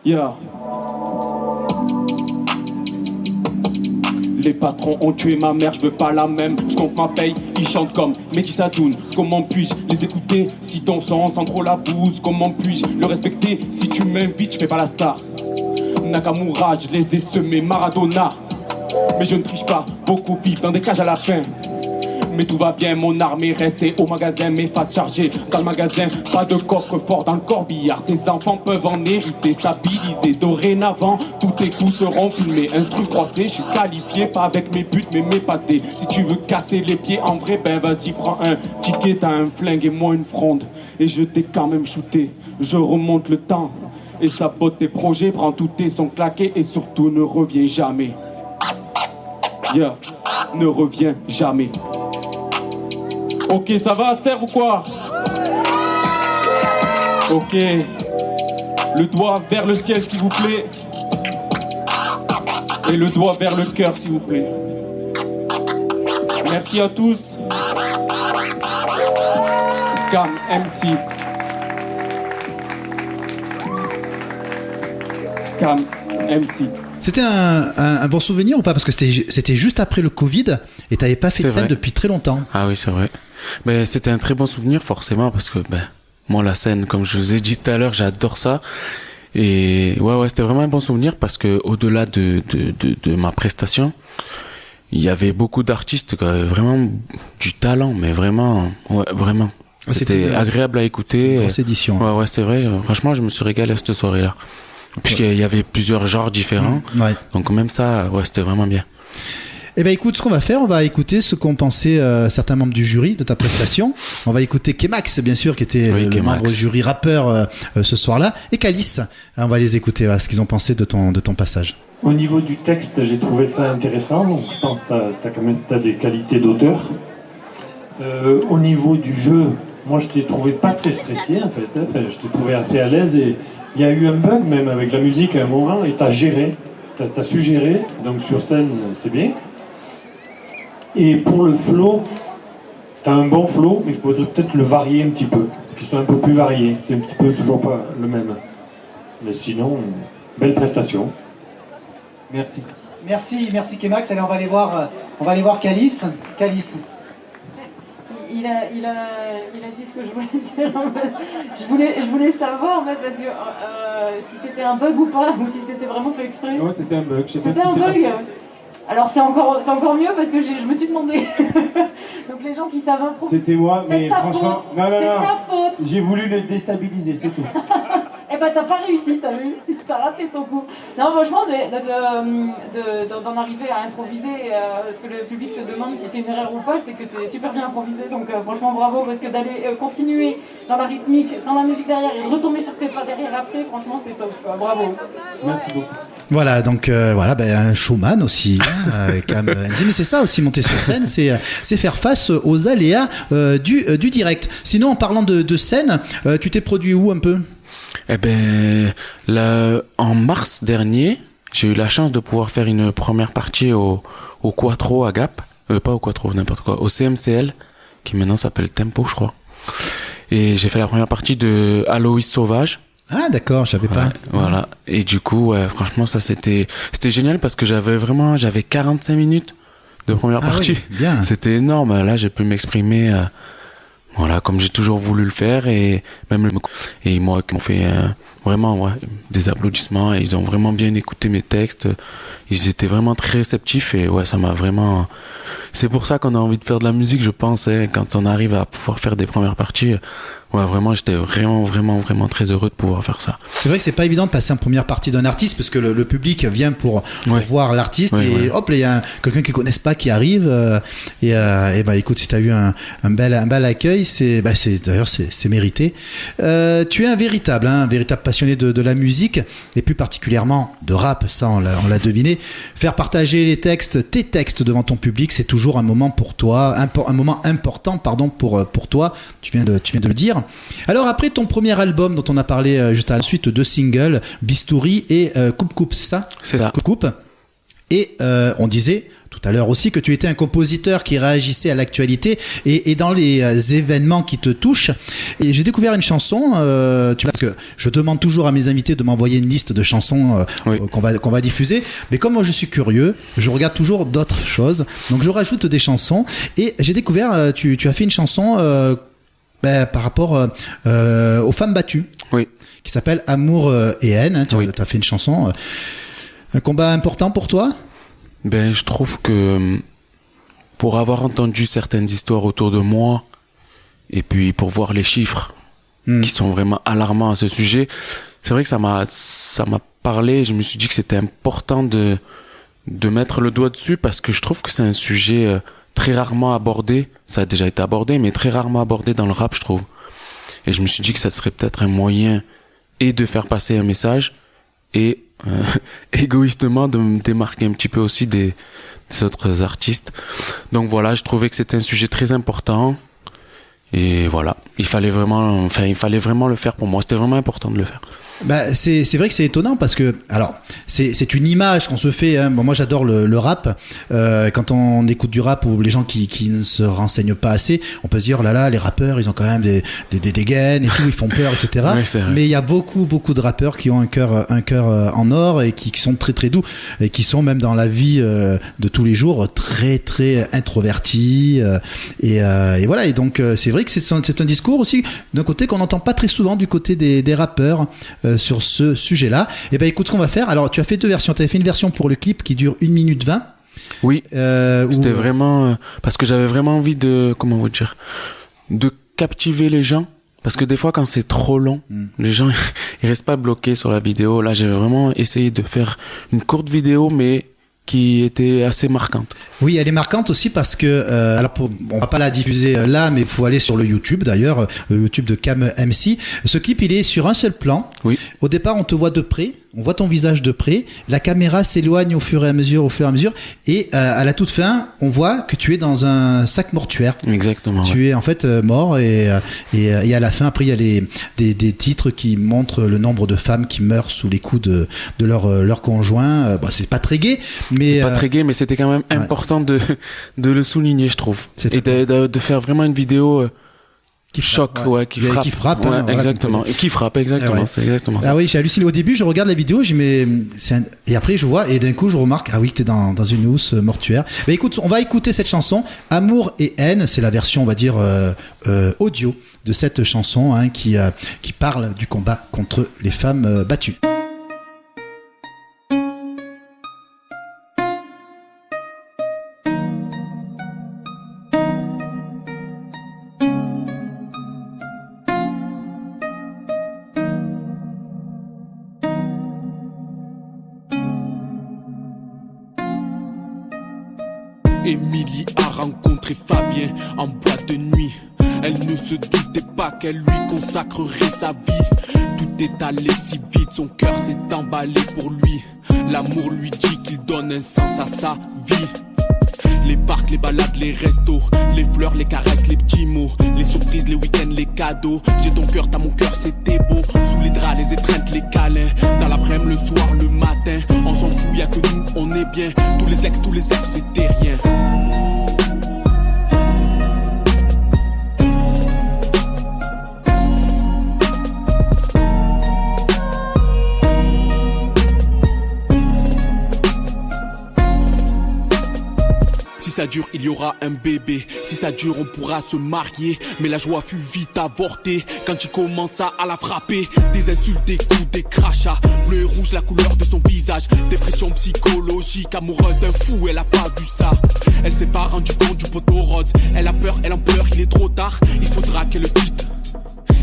Yeah. Les patrons ont tué ma mère, je veux pas la même. Je compte ma paye, ils chantent comme Mehdi Sadoun. Comment puis-je les écouter si ton sang sent trop la bouse? Comment puis-je le respecter si tu m'invites, je fais pas la star? Nakamura, je les ai semés, Maradona. Mais je ne triche pas, beaucoup vivent dans des cages à la fin. Mais tout va bien, mon armée restée au magasin, mes faces chargées dans le magasin. Pas de coffre-fort dans le corbillard, tes enfants peuvent en hériter, stabiliser. Dorénavant, tous tes coups seront filmés. Instru froissé, je suis qualifié, pas avec mes buts, mais mes passes D. Si tu veux casser les pieds en vrai, ben vas-y, prends un ticket, t'as un flingue et moi une fronde. Et je t'ai quand même shooté, je remonte le temps. Et sabote tes projets, prends tous tes sons claqués et surtout ne reviens jamais. Yeah, ne reviens jamais. Ok, ça va, Serre ou quoi? Ok. Le doigt vers le ciel, s'il vous plaît. Et le doigt vers le cœur, s'il vous plaît. Merci à tous. Cam MC. Cam MC. C'était un bon souvenir ou pas? Parce que c'était juste après le Covid et t'avais pas fait de scène depuis très longtemps. Ah oui, c'est vrai. Mais c'était un très bon souvenir forcément parce que moi la scène, comme je vous ai dit tout à l'heure, j'adore ça. Et ouais, c'était vraiment un bon souvenir parce que au-delà de ma prestation, il y avait beaucoup d'artistes qui avaient vraiment du talent, mais vraiment, ouais, vraiment. C'était agréable à écouter. C'était une grosse édition. Ouais, c'est vrai. Franchement, je me suis régalé à cette soirée-là. Puisqu'il y avait plusieurs genres différents. Ouais. Donc même ça, ouais, c'était vraiment bien. Eh ben écoute, ce qu'on va faire, on va écouter ce qu'ont pensé certains membres du jury de ta prestation. On va écouter Kemax, bien sûr, qui était le membre jury rappeur ce soir-là, et Calice. On va les écouter, ce qu'ils ont pensé de ton passage. Au niveau du texte, j'ai trouvé ça intéressant. Donc je pense que t'as des qualités d'auteur. Au niveau du jeu, moi je t'ai trouvé pas très stressé en fait. Je t'ai trouvé assez à l'aise et il y a eu un bug même avec la musique à un moment et t'as géré, t'as su gérer, donc sur scène c'est bien. Et pour le flow, t'as un bon flow, mais il faudrait peut-être le varier un petit peu, qu'il soit un peu plus varié, c'est un petit peu toujours pas le même. Mais sinon, belle prestation. Merci. Merci Kemax. Allez, on va aller voir Calice. Calice. Il a dit ce que je voulais dire. Je voulais savoir en fait parce que si c'était un bug ou pas, ou si c'était vraiment fait exprès. Non, c'était un bug. C'était un bug. Alors c'est encore mieux parce que je me suis demandé. Donc les gens qui savent impro. C'était moi, mais franchement, c'est ta faute. J'ai voulu le déstabiliser, c'est tout. Eh Eh ben, t'as pas réussi, t'as vu? T'as raté ton coup. Non, franchement, d'en arriver à improviser, ce que le public se demande si c'est une erreur ou pas, c'est que c'est super bien improvisé. Donc, franchement, bravo, parce que d'aller continuer dans la rythmique, sans la musique derrière, et de retomber sur tes pas derrière après, franchement, c'est top, quoi. Bravo. Merci beaucoup. Voilà, donc un showman aussi, Cam MZ. Mais c'est ça aussi, monter sur scène, c'est faire face aux aléas du direct. Sinon, en parlant de scène, tu t'es produit où un peu? Eh ben, en mars dernier, j'ai eu la chance de pouvoir faire une première partie au Quattro à Gap. Pas au Quattro, n'importe quoi. Au CMCL, qui maintenant s'appelle Tempo, je crois. Et j'ai fait la première partie de Aloïs Sauvage. Ah d'accord, je savais pas. Voilà. Et du coup, franchement, ça c'était génial parce que j'avais 45 minutes de première partie. Oui, bien. C'était énorme. Là, j'ai pu m'exprimer, voilà, comme j'ai toujours voulu le faire et même et moi qui m'ont fait vraiment des applaudissements et ils ont vraiment bien écouté mes textes. Ils étaient vraiment très réceptifs et ça m'a vraiment. C'est pour ça qu'on a envie de faire de la musique, je pense, quand on arrive à pouvoir faire des premières parties. Vraiment, j'étais vraiment très heureux de pouvoir faire ça. C'est vrai que c'est pas évident de passer en première partie d'un artiste parce que le public vient pour voir l'artiste hop, il y a quelqu'un qu'ils connaissent pas qui arrive et écoute, si t'as eu un bel accueil, c'est mérité. Tu es un véritable passionné de la musique et plus particulièrement de rap, ça on l'a deviné. Faire partager tes textes devant ton public, c'est toujours un moment pour toi, un moment important pour toi. Tu viens de le dire. Alors après ton premier album dont on a parlé juste à la suite, 2 singles, Bistouri et Coupe, c'est ça? C'est ça. Coupe. Et on disait tout à l'heure aussi que tu étais un compositeur qui réagissait à l'actualité et dans les événements qui te touchent. Et j'ai découvert une chanson, parce que je demande toujours à mes invités de m'envoyer une liste de chansons qu'on va diffuser. Mais comme moi je suis curieux, je regarde toujours d'autres choses. Donc je rajoute des chansons et j'ai découvert, tu as fait une chanson par rapport aux femmes battues, qui s'appelle Amour et haine. Tu as fait une chanson. Un combat important pour toi? Ben, je trouve que pour avoir entendu certaines histoires autour de moi et puis pour voir les chiffres qui sont vraiment alarmants à ce sujet, c'est vrai que ça m'a parlé. Je me suis dit que c'était important de mettre le doigt dessus parce que je trouve que c'est un sujet très rarement abordé. Ça a déjà été abordé, mais très rarement abordé dans le rap, je trouve. Et je me suis dit que ça serait peut-être un moyen et de faire passer un message et égoïstement de me démarquer un petit peu aussi des autres artistes. Donc voilà, je trouvais que c'était un sujet très important et voilà, il fallait vraiment le faire pour moi. C'était vraiment important de le faire. C'est vrai que c'est étonnant parce que alors c'est une image qu'on se fait. Bon, moi j'adore le rap. Quand on écoute du rap ou les gens qui ne se renseignent pas assez, on peut se dire oh là là, les rappeurs ils ont quand même des gaines et tout, ils font peur, etc. Mais il y a beaucoup de rappeurs qui ont un cœur en or et qui sont très très doux et qui sont même dans la vie de tous les jours très très introvertis et voilà. Et donc c'est vrai que c'est un discours aussi d'un côté qu'on n'entend pas très souvent du côté des rappeurs. Sur ce sujet-là. Et écoute ce qu'on va faire. Alors tu as fait 2 versions. Tu avais fait une version pour le clip qui dure 1 minute 20. Oui. C'était vraiment parce que j'avais vraiment envie de de captiver les gens parce que des fois quand c'est trop long, les gens ils restent pas bloqués sur la vidéo. Là, j'ai vraiment essayé de faire une courte vidéo mais qui était assez marquante. Oui, elle est marquante aussi parce que on va pas la diffuser là, mais il faut aller sur le YouTube d'ailleurs, le YouTube de Cam MC. Ce clip, il est sur un seul plan. Oui. Au départ, on te voit de près, on voit ton visage de près. La caméra s'éloigne au fur et à mesure, et à la toute fin, on voit que tu es dans un sac mortuaire. Exactement. Tu es en fait mort et à la fin, après, il y a des titres qui montrent le nombre de femmes qui meurent sous les coups de leur conjoint. C'est pas très gai, mais c'est pas très gai, mais c'était quand même important de le souligner, je trouve. Et de faire vraiment une vidéo qui choque, qui frappe. Exactement. Voilà, qui frappe, exactement. C'est exactement ça. Ah oui, j'ai halluciné au début, je regarde la vidéo, et après je vois, et d'un coup je remarque, ah oui, t'es dans une housse mortuaire. Mais écoute, on va écouter cette chanson, Amour et haine, c'est la version, on va dire, audio de cette chanson, qui parle du combat contre les femmes battues. Émilie a rencontré Fabien en boîte de nuit. Elle ne se doutait pas qu'elle lui consacrerait sa vie. Tout est allé si vite, son cœur s'est emballé pour lui. L'amour lui dit qu'il donne un sens à sa vie. Les parcs, les balades, les restos, les fleurs, les caresses, les petits mots, les surprises, les week-ends, les cadeaux. J'ai ton cœur, t'as mon cœur, c'était beau. Sous les draps, les étreintes, les câlins. Dans l'après-midi, le soir, le matin. On s'en fout, y'a que nous, on est bien. Tous les ex, c'était rien. Si ça dure, il y aura un bébé. Si ça dure, on pourra se marier. Mais la joie fut vite avortée quand il commença à la frapper. Des insultes, des coups, des crachats. Bleu et rouge, la couleur de son visage. Dépression psychologique, amoureuse d'un fou, elle a pas vu ça. Elle s'est pas rendue compte du poteau rose. Elle a peur, elle en pleure, il est trop tard. Il faudra qu'elle le quitte.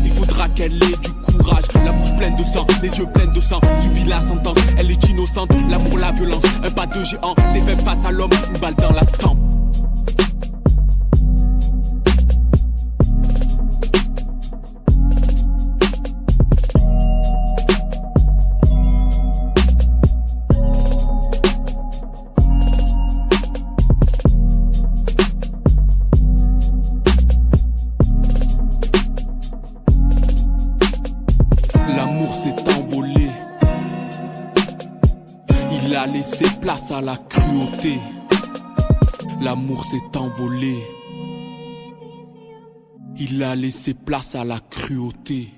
Il faudra qu'elle ait du courage. La bouche pleine de sang, les yeux pleins de sang. Subit la sentence, elle est innocente. L'amour, la violence, un pas de géant. Des faits face à l'homme, une balle dans la tempe. Laissé place à la cruauté. L'amour s'est envolé. Il a laissé place à la cruauté.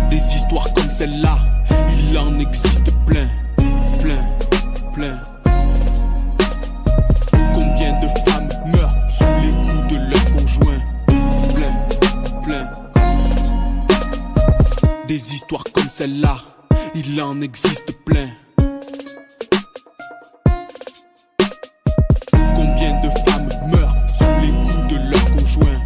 Des histoires comme celle-là, il en existe plein, plein, plein. Combien de femmes meurent sous les coups de leur conjoint? Des histoires comme celle-là, il en existe plein. Combien de femmes meurent sous les coups de leur conjoint?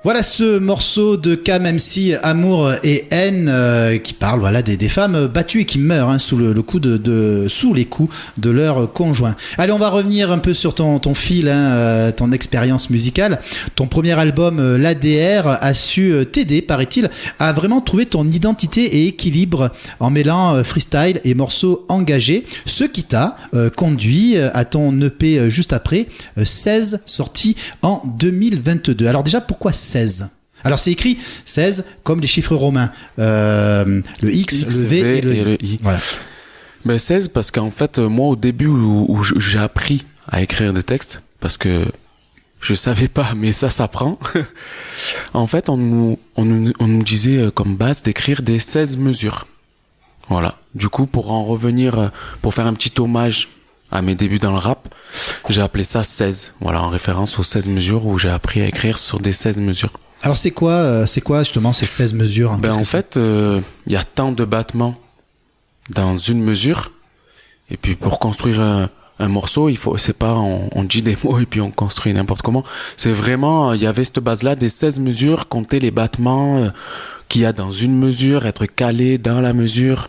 Voilà ce morceau de Cam MC, Amour et haine, qui parle voilà des femmes battues et qui meurent sous le coup sous les coups de leur conjoint. Allez, on va revenir un peu sur ton fil, ton expérience musicale. Ton premier album, l'ADR, a su t'aider, paraît-il, à vraiment trouver ton identité et équilibre en mêlant freestyle et morceaux engagés, ce qui t'a conduit à ton EP juste après, 16, sorti en 2022. Alors déjà, pourquoi 16? Alors c'est écrit 16 comme les chiffres romains, le X, le V et le I. Voilà. Ben 16 parce qu'en fait moi au début où j'ai appris à écrire des textes, parce que je savais pas, mais ça s'apprend. En fait on nous disait comme base d'écrire des 16 mesures. Voilà. Du coup pour en revenir, pour faire un petit hommage à mes débuts dans le rap, j'ai appelé ça 16. Voilà, en référence aux 16 mesures où j'ai appris à écrire sur des 16 mesures. Alors c'est quoi justement ces 16 mesures? Ben en fait, y a tant de battements dans une mesure, et puis pour construire un morceau, c'est pas on dit des mots et puis on construit n'importe comment. C'est vraiment, il y avait cette base-là des 16 mesures, compter les battements qu'il y a dans une mesure, être calé dans la mesure,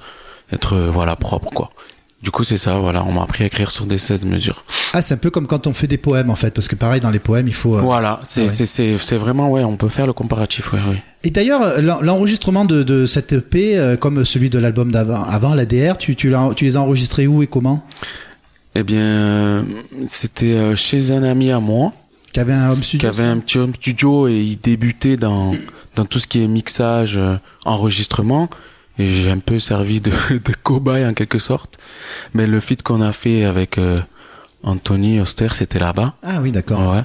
être voilà propre quoi. Du coup, c'est ça, voilà, on m'a appris à écrire sur des 16 mesures. Ah, c'est un peu comme quand on fait des poèmes, en fait, parce que pareil, dans les poèmes, il faut... Voilà, c'est vraiment, ouais, on peut faire le comparatif, ouais. Et d'ailleurs, l'enregistrement de cette EP, comme celui de l'album avant, l'ADR, tu les as enregistrés où et comment? Eh bien, c'était chez un ami à moi. Qui avait un home studio. Qui avait un petit home studio et il débutait dans tout ce qui est mixage, enregistrement. Et j'ai un peu servi de cobaye en quelque sorte. Mais le feat qu'on a fait avec Anthony Oster, c'était là-bas. Ah oui, d'accord. Ouais.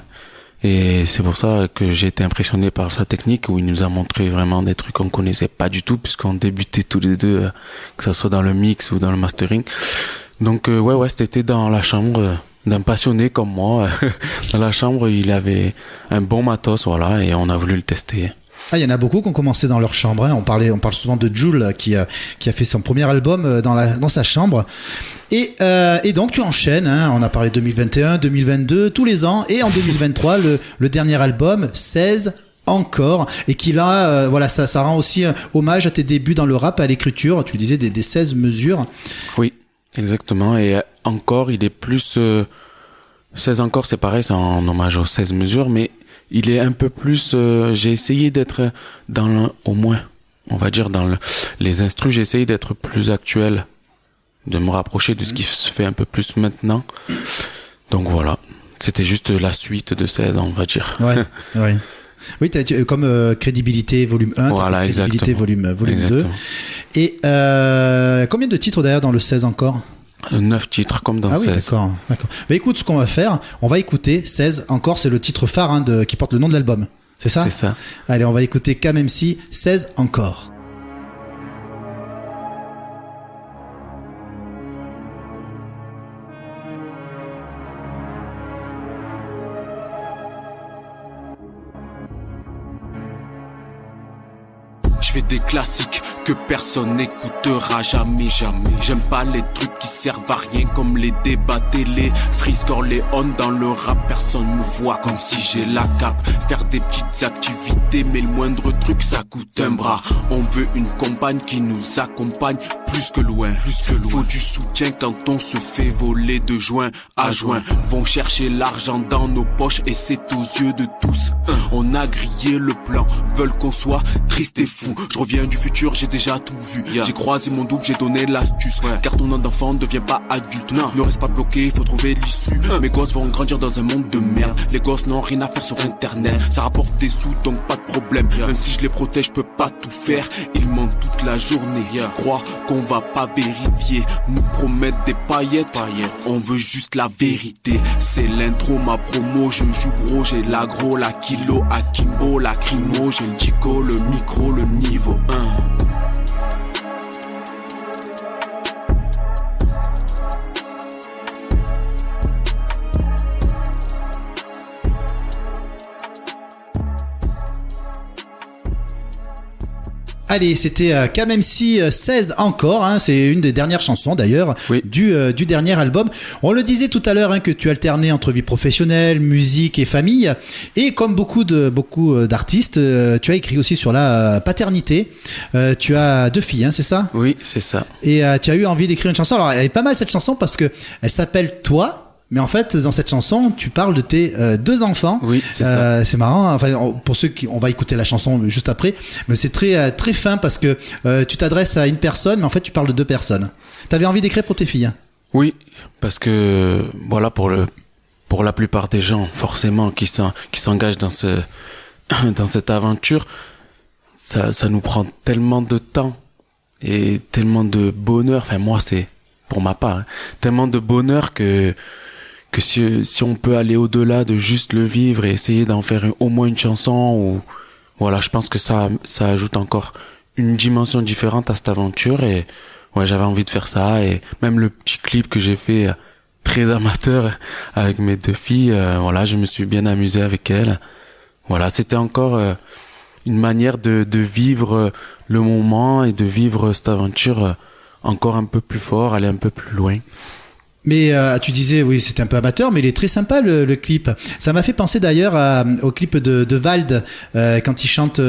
Et c'est pour ça que j'ai été impressionné par sa technique, où il nous a montré vraiment des trucs qu'on connaissait pas du tout, puisqu'on débutait tous les deux, que ça soit dans le mix ou dans le mastering. Donc ouais, c'était dans la chambre d'un passionné comme moi. Dans la chambre, il avait un bon matos, voilà, et on a voulu le tester. Ah, il y en a beaucoup qui ont commencé dans leur chambre. Hein. On parle souvent de Jul qui a fait son premier album dans sa chambre. Et donc tu enchaînes. Hein. On a parlé 2021, 2022, tous les ans. Et en 2023, le dernier album, 16 encore, et qui là, voilà, ça rend aussi hommage à tes débuts dans le rap, à l'écriture. Tu disais des 16 mesures. Oui, exactement. Et encore, il est plus 16 encore, c'est pareil, c'est en hommage aux 16 mesures, mais il est un peu plus, j'ai essayé d'être au moins, on va dire les instrus, j'ai essayé d'être plus actuel, de me rapprocher de ce qui se fait un peu plus maintenant. Donc voilà, c'était juste la suite de 16 ans, on va dire. Ouais, ouais. Oui, comme Crédibilité volume 1, voilà, Crédibilité volume 2. Et combien de titres d'ailleurs dans le 16 encore? 9 titres comme dans 16. D'accord. Bah écoute, ce qu'on va faire, on va écouter 16 encore, c'est le titre phare qui porte le nom de l'album. C'est ça? C'est ça. Allez, on va écouter KMC, 16 encore. Je fais des classiques que personne n'écoutera jamais. J'aime pas les trucs qui servent à rien comme les débats télé. Freeze Corleone dans le rap, personne me voit comme si j'ai la cape. Faire des petites activités, mais le moindre truc ça coûte un bras. On veut une compagne qui nous accompagne plus que loin. Faut du soutien quand on se fait voler de juin à juin. Vont chercher l'argent dans nos poches et c'est aux yeux de tous. On a grillé le plan, veulent qu'on soit triste et fou. Je reviens du futur, j'ai déjà tout vu. J'ai croisé mon double, j'ai donné l'astuce. Car ton enfant ne devient pas adulte. Non, ne reste pas bloqué, faut trouver l'issue. Mes gosses vont grandir dans un monde de merde. Les gosses n'ont rien à faire sur internet. Ça rapporte des sous, donc pas de problème. Même si je les protège, je peux pas tout faire. Ils mentent toute la journée. Crois qu'on va pas vérifier. Nous promettent des paillettes. On veut juste la vérité. C'est l'intro, ma promo. Je joue gros, j'ai l'agro, la kilo, Akimbo, la crimo. J'ai le dico, le micro, le niveau 1. Allez, c'était KMC 16 encore, hein, c'est une des dernières chansons d'ailleurs du dernier album. On le disait tout à l'heure hein, que tu alternais entre vie professionnelle, musique et famille, et comme beaucoup d'artistes, tu as écrit aussi sur la paternité. Tu as 2 filles, hein, c'est ça? Oui, c'est ça. Et tu as eu envie d'écrire une chanson. Alors, elle est pas mal cette chanson parce que elle s'appelle Toi. Mais en fait, dans cette chanson, tu parles de tes 2 enfants. Oui, c'est ça. C'est marrant. Enfin, pour ceux on va écouter la chanson juste après, mais c'est très très fin parce que tu t'adresses à une personne, mais en fait, tu parles de 2 personnes. T'avais envie d'écrire pour tes filles? Oui, parce que voilà, pour la plupart des gens, forcément, qui s'engagent dans cette aventure, ça nous prend tellement de temps et tellement de bonheur. Enfin, moi, c'est pour ma part, hein, tellement de bonheur que si on peut aller au-delà de juste le vivre et essayer d'en faire au moins une chanson, ou voilà, je pense que ça ajoute encore une dimension différente à cette aventure. Et ouais, j'avais envie de faire ça. Et même le petit clip que j'ai fait très amateur avec mes 2 filles, voilà, je me suis bien amusé avec elles. Voilà, c'était encore une manière de vivre le moment et de vivre cette aventure encore un peu plus fort, aller un peu plus loin. Mais tu disais, oui, c'était un peu amateur, mais il est très sympa le clip. Ça m'a fait penser d'ailleurs au clip de Vald quand il chante.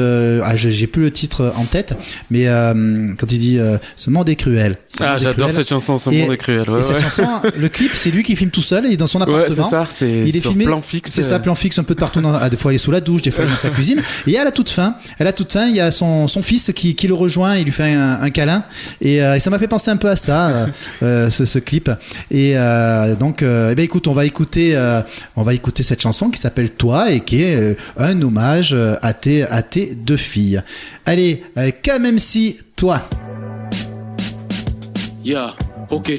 J'ai plus le titre en tête, mais quand il dit ce monde est cruel. J'adore cette chanson, ce monde est cruel. Ouais, et cette chanson, le clip, c'est lui qui filme tout seul. Il est dans son appartement. Ouais, c'est ça. Il est filmé. Plan fixe. C'est ça, plan fixe un peu de partout. Des fois, il est sous la douche, des fois, il est dans sa cuisine. Et à la toute fin, il y a son fils qui le rejoint. Il lui fait un câlin. Et ça m'a fait penser un peu à ça, ce clip. Et donc, écoute, on va écouter cette chanson qui s'appelle Toi et qui est un hommage à tes 2 filles. Allez, KMC, Toi. Yeah, ok,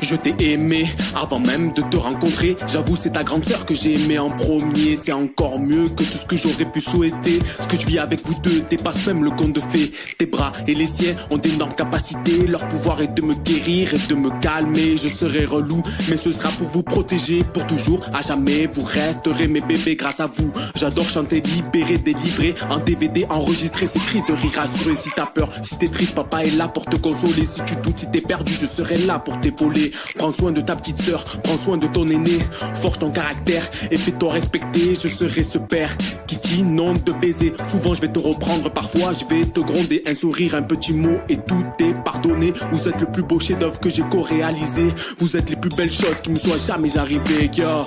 Je t'ai aimé avant même de te rencontrer. J'avoue, c'est ta grande sœur que j'ai aimé en premier. C'est encore mieux que tout ce que j'aurais pu souhaiter. Ce que je vis avec vous deux dépasse même le conte de fées. Tes bras et les siens ont d'énormes capacités. Leur pouvoir est de me guérir et de me calmer. Je serai relou, mais ce sera pour vous protéger. Pour toujours, à jamais, vous resterez mes bébés grâce à vous. J'adore chanter, libérer, délivrer. En DVD, enregistrer ces crises de rire assurés. Si t'as peur, si t'es triste, papa est là pour te consoler. Si tu doutes, si t'es perdu, je serai là pour t'épauler. Prends soin de ta petite sœur, prends soin de ton aîné. Forge ton caractère et fais-toi respecter. Je serai ce père qui t'inonde de baisers. Souvent je vais te reprendre, parfois je vais te gronder. Un sourire, un petit mot et tout est pardonné. Vous êtes le plus beau chef-d'œuvre que j'ai co-réalisé. Vous êtes les plus belles choses qui me soient jamais arrivées, yeah.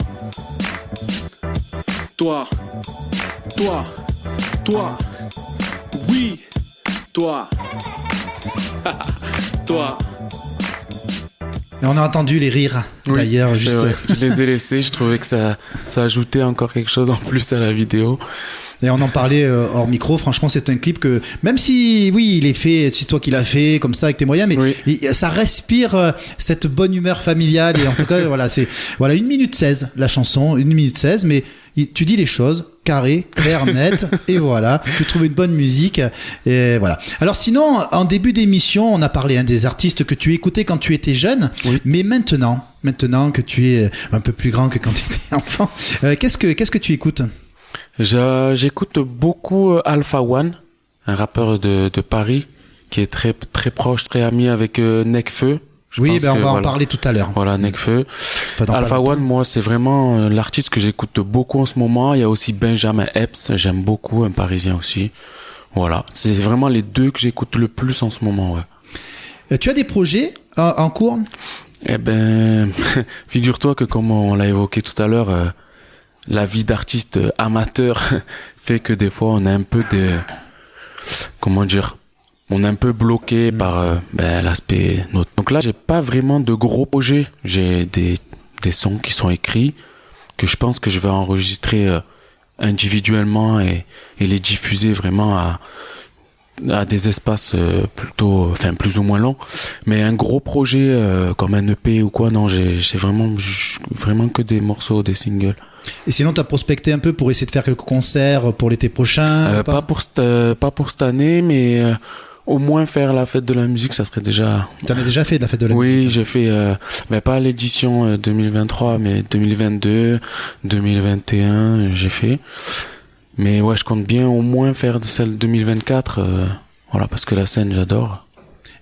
Toi, oui, toi, toi. Et on a entendu les rires, Oui, d'ailleurs, juste. vrai. Je les ai laissés, je trouvais que ça ajoutait encore quelque chose en plus à la vidéo. Et on en parlait hors micro. Franchement, c'est un clip que, même si, oui, il est fait, c'est toi qui l'as fait, comme ça, avec tes moyens, mais oui. ça respire cette bonne humeur familiale. Et en tout cas, voilà, c'est, voilà, 1 minute 16, la chanson, 1 minute 16, mais tu dis les choses, carré, clair, net, et voilà, tu trouves une bonne musique, et voilà. Alors sinon, en début d'émission, on a parlé des artistes que tu écoutais quand tu étais jeune, oui. Mais maintenant que tu es un peu plus grand que quand tu étais enfant, qu'est-ce que tu écoutes? J'écoute beaucoup Alpha One, un rappeur de Paris qui est très très proche, très ami avec Nekfeu. Oui, on va en parler tout à l'heure. Voilà, Nekfeu. Alpha One, moi, c'est vraiment l'artiste que j'écoute beaucoup en ce moment. Il y a aussi Benjamin Epps, j'aime beaucoup, un Parisien aussi. Voilà, c'est vraiment les deux que j'écoute le plus en ce moment, ouais. Tu as des projets en cours? Eh ben, figure-toi que comme on l'a évoqué tout à l'heure, la vie d'artiste amateur fait que des fois on est un peu on est un peu bloqué par l'aspect nôtre. Donc là, j'ai pas vraiment de gros projets. J'ai des sons qui sont écrits que je pense que je vais enregistrer individuellement et les diffuser vraiment à des espaces plutôt, enfin plus ou moins longs. Mais un gros projet comme un EP ou quoi, non, j'ai vraiment que des morceaux, des singles. Et sinon, t'as prospecté un peu pour essayer de faire quelques concerts pour l'été prochain? Pas pour cette année, mais au moins faire la fête de la musique, ça serait déjà. T'en as déjà fait de la fête de la musique? Oui, j'ai fait, pas l'édition 2023, mais 2022, 2021, j'ai fait. Mais ouais, je compte bien au moins faire de celle 2024, voilà, parce que la scène, j'adore.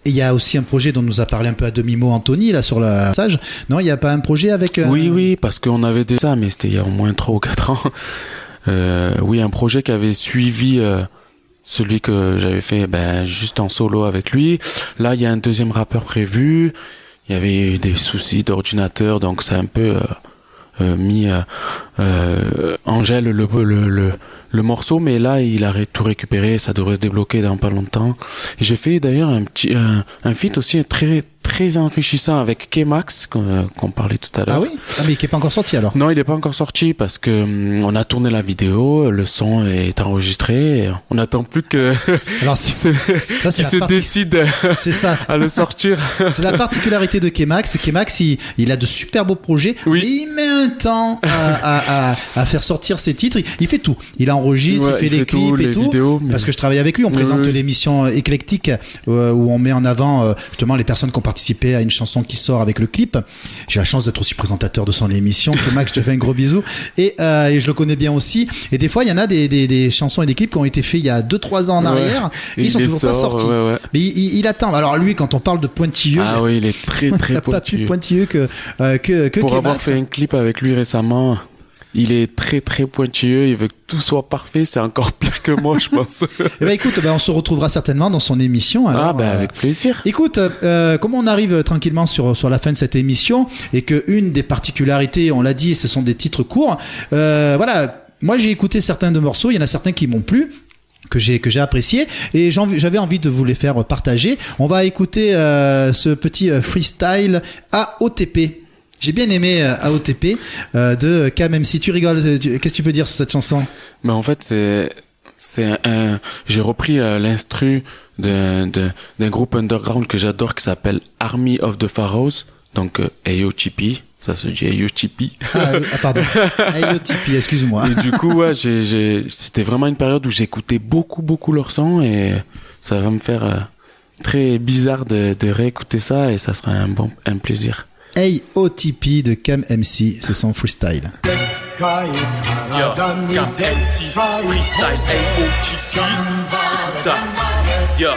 Et il y a aussi un projet dont nous a parlé un peu à demi-mot Anthony, là, sur la message. Non, il n'y a pas un projet avec... Oui, parce qu'on avait déjà ça, mais c'était il y a au moins 3 ou 4 ans. Oui, un projet qui avait suivi celui que j'avais fait juste en solo avec lui. Là, il y a un deuxième rappeur prévu. Il y avait eu des soucis d'ordinateur, donc c'est un peu mis en gel le morceau, mais là il a tout récupéré, ça devrait se débloquer dans pas longtemps. Et j'ai fait d'ailleurs un feat aussi très très enrichissant avec K-Max qu'on parlait tout à l'heure. Ah oui? Ah mais qui est pas encore sorti alors? Non, il est pas encore sorti parce que on a tourné la vidéo, le son est enregistré, on n'attend plus que alors qu'il se décide c'est ça. à le sortir. C'est la particularité de K-Max. K-Max, il a de super beaux projets, oui. Mais il met un temps à faire sortir ses titres. Il fait tout. Il enregistre, ouais, il fait les clips et tout. Vidéos, mais... Parce que je travaille avec lui, on présente l'émission éclectique où on met en avant justement les personnes qui ont participé à une chanson qui sort avec le clip. J'ai la chance d'être aussi présentateur de son émission. K-Max, je te fais un gros bisou. Et je le connais bien aussi. Et des fois, il y en a des chansons et des clips qui ont été faits il y a 2-3 ans en arrière. Et ils sont toujours pas sortis. Ouais. Mais il attend. Alors lui, quand on parle de pointilleux, ah oui, il est très très pas plus pointilleux que pour K-Max. avoir fait un clip avec lui récemment, il est très très pointilleux, il veut que tout soit parfait, c'est encore pire que moi, je pense. Eh ben écoute, on se retrouvera certainement dans son émission. Alors, avec plaisir. Écoute, comme on arrive tranquillement sur la fin de cette émission et que une des particularités, on l'a dit, ce sont des titres courts. Voilà, moi j'ai écouté certains de morceaux, il y en a certains qui m'ont plu, que j'ai apprécié, et j'avais envie de vous les faire partager. On va écouter ce petit freestyle AOTP. J'ai bien aimé AOTP de KMMC. Tu rigoles, qu'est-ce que tu peux dire sur cette chanson? Mais en fait, j'ai repris l'instru d'un groupe underground que j'adore qui s'appelle Army of the Pharaohs. Donc Ayo Tipeee, ça se dit Ayo Tipeee. Pardon. Ayo Tipeee, excuse-moi. Et du coup, ouais, c'était vraiment une période où j'écoutais beaucoup leur son et ça va me faire très bizarre de réécouter ça et ça sera un plaisir. Ayo Tipeee de Cam MC, c'est son freestyle. Yo, Cam MC, freestyle, Ayo Tipeee. Écoute ça. Yo.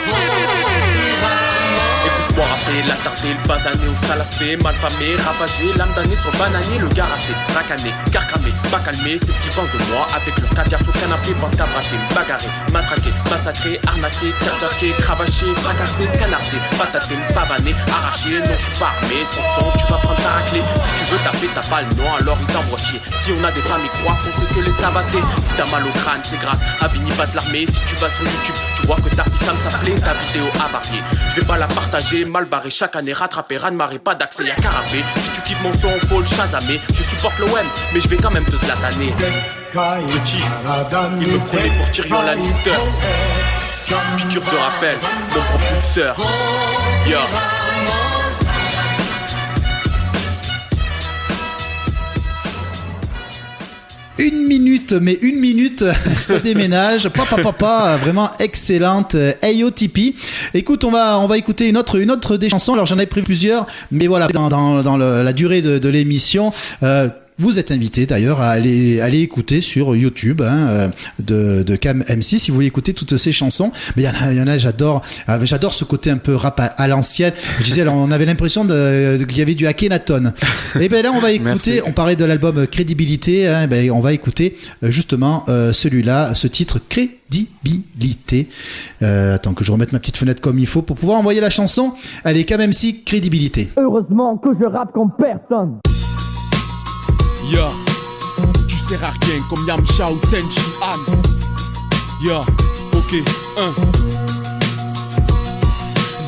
Écoute-moi rapper, la tartée, le banané au salafé, malfamé, ravagé, l'âme damnée sur le bananier, le garaché, racané, carcamé, pas calmé, c'est ce qu'ils pensent de moi, avec le caviar sur le canapé, pense qu'à brasser, bagarré, matraqué, massacré, arnaqué, carjacké, cravaché, fracassé, canardé, pataté, pavané, arraché, non je suis pas armé, sans son, tu vas prendre ta raclée, si tu veux taper, t'as pas le nom, alors il t'envoie chier, si on a des familles croix, on sait que les savater, si t'as mal au crâne, c'est grâce à Vini Baz l'armée, si tu vas sur YouTube, tu vois que ta fille ça me s'appelait, ta vidéo avariée, je vais pas la partager, mal barré chaque année, rattrapé, raz-de-marée, pas d'accès, y'a qu'à rapper. Si tu kiffes mon son, faut le chasamer. Je supporte l'OM, mais je vais quand même te zlataner. Petit, il me prenait pour Tyrion Lannister. Piqûre de rappel, mon propulseur. Yo. Une minute, ça déménage. Papa, vraiment excellente. Ayo Tipeee. Écoute, on va écouter une autre des chansons. Alors j'en avais pris plusieurs, mais voilà, dans la durée de l'émission. Vous êtes invité d'ailleurs à aller écouter sur YouTube de Cam MC si vous voulez écouter toutes ces chansons. Mais il y en a, j'adore ce côté un peu rap à l'ancienne. Je disais, alors on avait l'impression qu'il y avait du Akhenaton. Et ben là on va écouter. Merci. On parlait de l'album Crédibilité. Ben on va écouter justement celui-là, ce titre Crédibilité. Attends que je remette ma petite fenêtre comme il faut pour pouvoir envoyer la chanson. Allez, Cam MC, Crédibilité. Heureusement que je rappe comme personne. Yeah, tu sers à rien comme Yamcha ou Tenchi Han. Yeah, ok,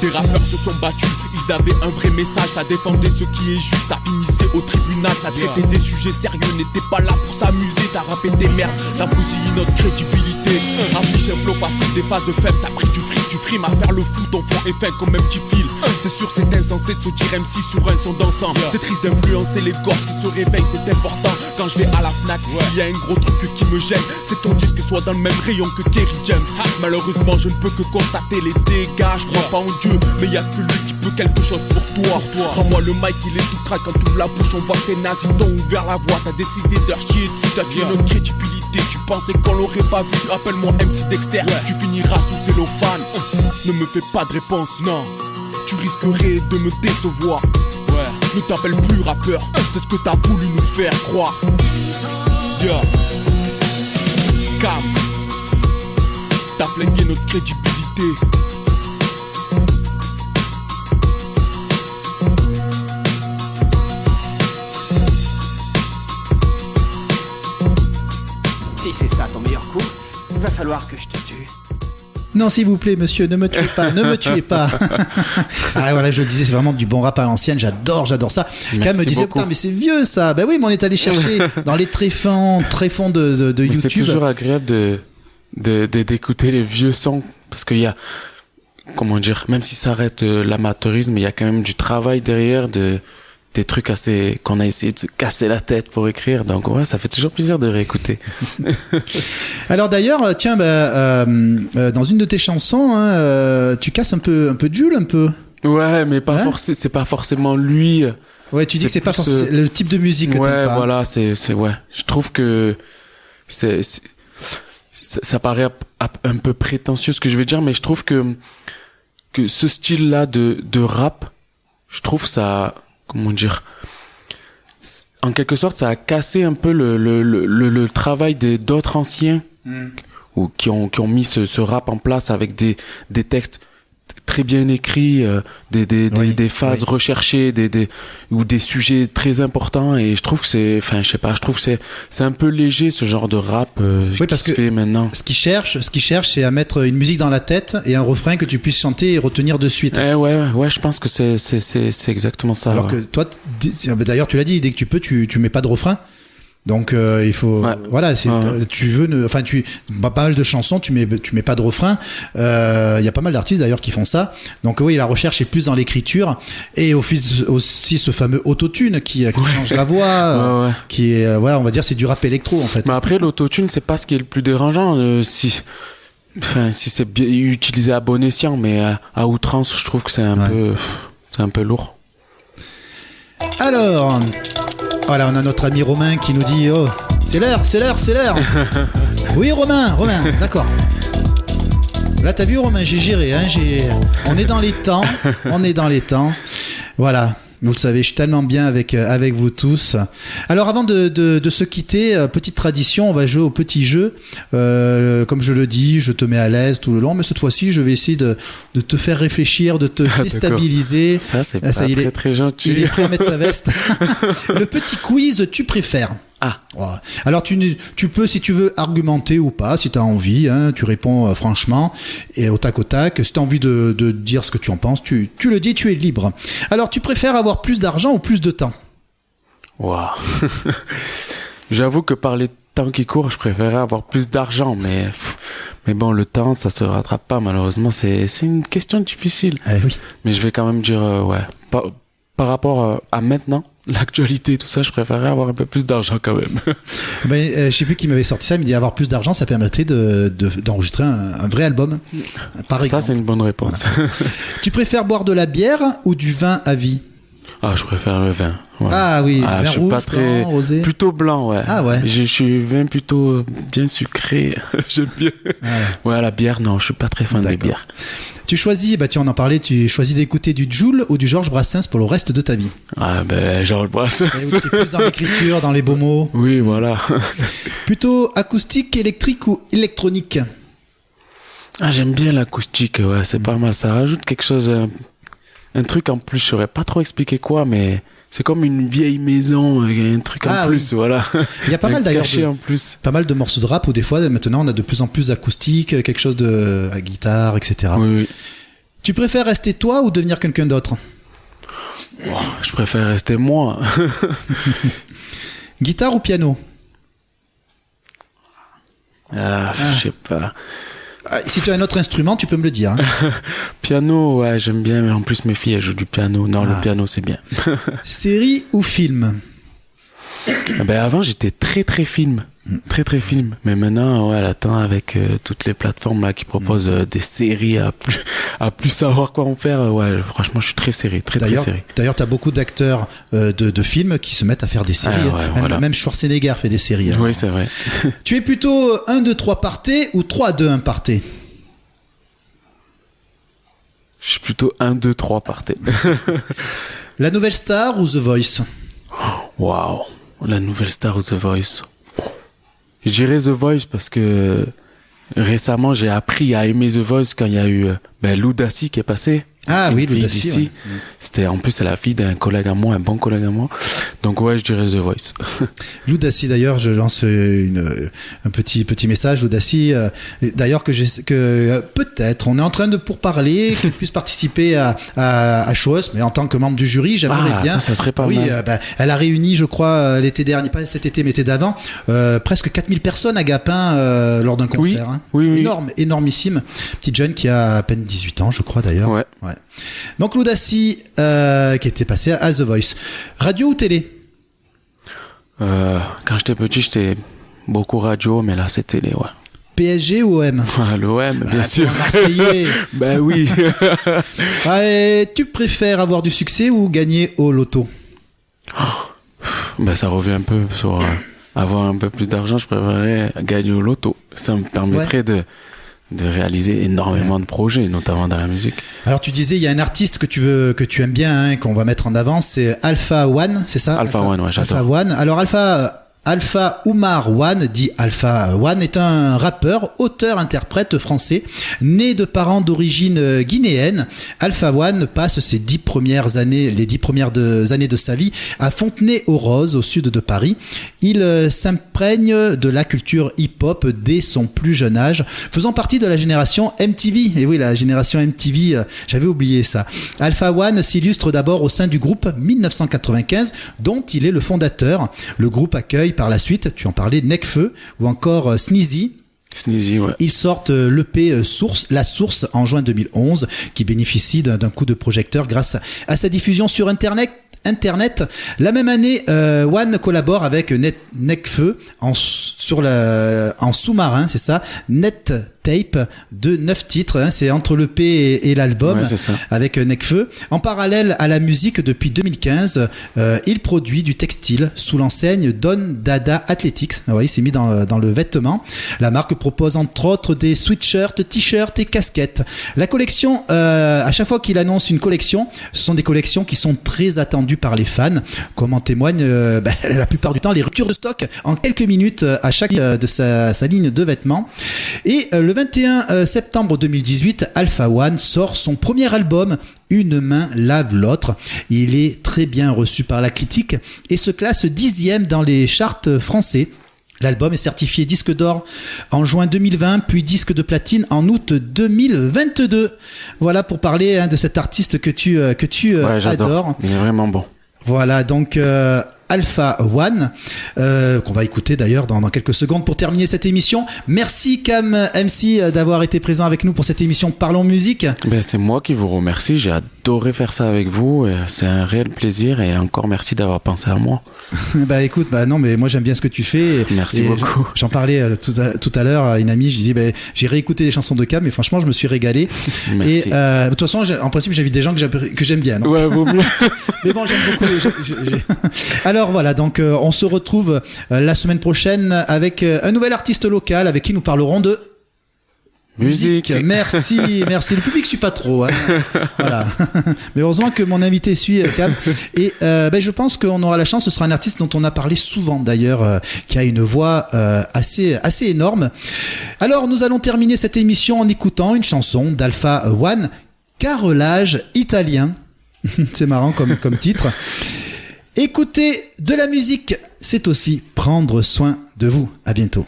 Des rappeurs se sont battus, ils avaient un vrai message, ça défendait ce qui est juste, ça finissait au tribunal, ça traitait des sujets sérieux, n'était pas là pour s'amuser, t'as rappé des merdes, t'as bousillé notre crédibilité. Affiche un flow facile, des phases faibles, t'as pris du fric, tu frimes à faire le fou, ton fond est fin comme un petit fil. C'est sûr c'est insensé de se dire MC sur un son dansant. C'est triste d'influencer les gosses qui se réveillent, c'est important. Quand je vais à la Fnac, il y a un gros truc qui me gêne, c'est ton disque soit dans le même rayon que Kerry James. Malheureusement je ne peux que constater les dégâts, je crois pas en Dieu, mais y a que lui qui peut quelque chose pour toi. Rends-moi le mic, il est tout crack, quand t'ouvres la bouche on voit tes nazis t'ont ouvert la voie. T'as décidé de leur chier dessus, t'as tué notre crédibilité. Tu pensais qu'on l'aurait pas vu, appelle-moi MC Dexter, tu finiras sous cellophane. Ne me fais pas de réponse, non, tu risquerais de me décevoir. Ne t'appelle plus rappeur, c'est ce que t'as voulu nous faire croire. Yeah. Cam, t'as flingué notre crédibilité. Si c'est ça ton meilleur coup, il va falloir que je te tue. Non, s'il vous plaît, monsieur, ne me tuez pas, ne me tuez pas. Ah, voilà, je le disais, c'est vraiment du bon rap à l'ancienne, j'adore ça. Cam me disait, putain, mais c'est vieux ça. Ben oui, mais on est allé chercher dans les tréfonds de mais YouTube. C'est toujours agréable d'écouter les vieux sons, parce qu'il y a, comment dire, même si ça reste l'amateurisme, il y a quand même du travail derrière, des trucs qu'on a essayé de se casser la tête pour écrire, donc ouais, ça fait toujours plaisir de réécouter. Alors d'ailleurs, tiens, dans une de tes chansons, tu casses un peu Jules, un peu. Ouais, mais pas c'est pas forcément lui. Ouais, tu dis que c'est pas forcément le type de musique que t'aimes pas. Voilà, c'est ouais. Je trouve que ça paraît un peu prétentieux ce que je vais dire, mais je trouve que ce style-là de rap, je trouve ça, comment dire, en quelque sorte, ça a cassé un peu le travail d'autres anciens ou qui ont mis ce rap en place avec des textes très bien écrits, des phases recherchées, ou des sujets très importants, et je trouve que je trouve que c'est un peu léger ce genre de rap qui se fait maintenant. Ce qu'ils cherchent, c'est à mettre une musique dans la tête et un refrain que tu puisses chanter et retenir de suite. Ouais, je pense que c'est exactement ça. Alors que toi, d'ailleurs, tu l'as dit, dès que tu peux, tu mets pas de refrain. Donc il faut voilà, tu veux pas mal de chansons, tu mets pas de refrain. Il y a pas mal d'artistes d'ailleurs qui font ça. Donc oui, la recherche est plus dans l'écriture et aussi ce fameux autotune qui change la voix, qui est on va dire c'est du rap électro en fait. Mais après l'autotune c'est pas ce qui est le plus dérangeant si c'est bien utilisé à bon escient, mais à outrance je trouve que c'est un peu lourd. Alors, voilà, on a notre ami Romain qui nous dit oh, c'est l'heure. Oui, Romain, d'accord. Là, t'as vu, Romain, j'ai géré, hein, on est dans les temps. Voilà. Vous le savez, je suis tellement bien avec vous tous. Alors avant de se quitter, petite tradition, on va jouer au petit jeu. Comme je le dis, je te mets à l'aise tout le long, mais cette fois-ci, je vais essayer de te faire réfléchir, de te déstabiliser. Ça, c'est pas très gentil. Il est prêt à mettre sa veste. Le petit quiz, tu préfères. Ah. Voilà. Alors tu peux, si tu veux, argumenter ou pas, si tu as envie, hein, tu réponds franchement et au tac au tac. Si tu as envie de dire ce que tu en penses, tu le dis, tu es libre. Alors tu préfères avoir plus d'argent ou plus de temps? Waouh. J'avoue que par les temps qui courent, je préférerais avoir plus d'argent, mais bon, le temps, ça se rattrape pas, malheureusement, c'est une question difficile. Oui. Mais je vais quand même dire, par rapport à maintenant, l'actualité, tout ça, je préférerais avoir un peu plus d'argent quand même. Je sais plus qui m'avait sorti ça, il me dit avoir plus d'argent, ça permettrait d'enregistrer un vrai album. Par exemple. Ça, c'est une bonne réponse. Voilà. Tu préfères boire de la bière ou du vin à vie? Ah, je préfère le vin. Ouais. Ah oui, vin je suis rouge, pas très blanc, rosé. Plutôt blanc, ouais. Ah ouais. Je suis vin plutôt bien sucré. J'aime bien. Ouais, la bière, non, je suis pas très fan des bières. Tu choisis, on en parlait, tu choisis d'écouter du Jul ou du Georges Brassens pour le reste de ta vie? Ah Georges Brassens. Tu es plus dans l'écriture, dans les beaux mots. Oui, voilà. Plutôt acoustique, électrique ou électronique? Ah, j'aime bien l'acoustique, ouais, c'est pas mal. Ça rajoute quelque chose, un truc en plus, je saurais pas trop expliquer quoi, mais c'est comme une vieille maison, un truc en plus, voilà. Il y a pas mal d'ailleurs en plus. Pas mal de morceaux de rap où des fois maintenant on a de plus en plus d'acoustique, quelque chose à guitare, etc. Oui. Tu préfères rester toi ou devenir quelqu'un d'autre? Je préfère rester moi. Guitare ou piano? Je sais pas. Si tu as un autre instrument, tu peux me le dire. Hein. Piano, ouais, j'aime bien, mais en plus mes filles elles jouent du piano. Non, le piano c'est bien. Série ou film? Avant j'étais très film. Très film. Mais maintenant, ouais, attends, avec toutes les plateformes là qui proposent des séries à plus savoir quoi en faire, ouais, franchement, je suis très série, très série. D'ailleurs, t'as beaucoup d'acteurs de films qui se mettent à faire des séries. Même Schwarzenegger fait des séries. Oui, c'est vrai. Tu es plutôt 1, 2, 3 partez ou 3, 2, 1 partez? Je suis plutôt 1, 2, 3 partez. La Nouvelle Star ou The Voice? Waouh, la Nouvelle Star ou The Voice? Je dirais The Voice parce que récemment j'ai appris à aimer The Voice quand il y a eu Lou Dassi qui est passé. Ah oui, Lou Dassi. Ouais. C'était en plus c'est la fille d'un collègue à moi, un bon collègue à moi. Donc ouais, je dirais The Voice. Lou Dassi d'ailleurs, je lance un petit message. Lou Dassi, d'ailleurs que peut-être on est en train de pourparler qu'il puisse participer à Shows, mais en tant que membre du jury, j'aimerais bien. Ça serait pas mal. Elle a réuni, je crois, l'été dernier, pas cet été mais l'été d'avant, presque 4000 personnes à Gapin lors d'un concert. Oui. Énormissime. Petite jeune qui a à peine 18 ans, je crois d'ailleurs. Ouais. Donc Lou Dassi qui était passé à The Voice. Radio ou télé? Quand j'étais petit, j'étais beaucoup radio, mais là c'est télé, ouais. PSG ou OM? L'OM, bien sûr. Marseillais. Oui. Et tu préfères avoir du succès ou gagner au loto? Ça revient un peu sur avoir un peu plus d'argent. Je préférerais gagner au loto. Ça me permettrait de réaliser énormément de projets, notamment dans la musique. Alors tu disais, il y a un artiste que tu aimes bien, qu'on va mettre en avant, c'est Alpha One, c'est ça? Alpha One, ouais, j'adore. Alpha One. Alors Alpha Oumar One, dit Alpha One, est un rappeur, auteur-interprète français, né de parents d'origine guinéenne. Alpha One passe les 10 premières années de sa vie à Fontenay-aux-Roses, au sud de Paris. Il s'imprègne de la culture hip-hop dès son plus jeune âge, faisant partie de la génération MTV. Et oui, la génération MTV, j'avais oublié ça. Alpha One s'illustre d'abord au sein du groupe 1995, dont il est le fondateur. Le groupe accueille par la suite, tu en parlais, Nekfeu ou encore Sneezy. Sneezy, ouais. Ils sortent l'EP La Source en juin 2011, qui bénéficie d'un coup de projecteur grâce à sa diffusion sur Internet. La même année, One collabore avec Nekfeu en sous-marin, c'est ça, Net Tape de 9 titres, hein, c'est entre l'EP et l'album, ouais, avec Nekfeu. En parallèle à la musique, depuis 2015, il produit du textile sous l'enseigne Don Dada Athletics. Ah ouais, il s'est mis dans le vêtement. La marque propose entre autres des sweatshirts, t-shirts et casquettes. La collection, à chaque fois qu'il annonce une collection, ce sont des collections qui sont très attendues par les fans, comme en témoignent la plupart du temps les ruptures de stock en quelques minutes à chaque de sa ligne de vêtements. Et le 21 septembre 2018, Alpha One sort son premier album, Une main lave l'autre. Il est très bien reçu par la critique et se classe 10e dans les charts français. L'album est certifié disque d'or en juin 2020, puis disque de platine en août 2022. Voilà pour parler de cet artiste que tu adores. Il est vraiment bon. Voilà, donc Alpha One, qu'on va écouter d'ailleurs dans quelques secondes pour terminer cette émission. Merci Cam MC d'avoir été présent avec nous pour cette émission Parlons Musique. Ben, c'est moi qui vous remercie, j'ai adoré faire ça avec vous, c'est un réel plaisir et encore merci d'avoir pensé à moi. Bah écoute, non mais moi j'aime bien ce que tu fais. Merci beaucoup. J'en parlais tout à l'heure à une amie, je disais j'ai réécouté les chansons de Cam et franchement je me suis régalé. Merci. Et de toute façon en principe j'invite des gens que j'aime bien. Donc. Ouais, vaut mieux. Mais bon, j'aime beaucoup. Alors voilà, donc on se retrouve la semaine prochaine avec un nouvel artiste local avec qui nous parlerons de musique. Merci. Le public suit pas trop. Hein. Voilà. Mais heureusement que mon invité suit Cam. Et je pense qu'on aura la chance. Ce sera un artiste dont on a parlé souvent d'ailleurs, qui a une voix assez énorme. Alors nous allons terminer cette émission en écoutant une chanson d'Alpha One, Carrelage italien. C'est marrant comme titre. Écouter de la musique, c'est aussi prendre soin de vous. À bientôt.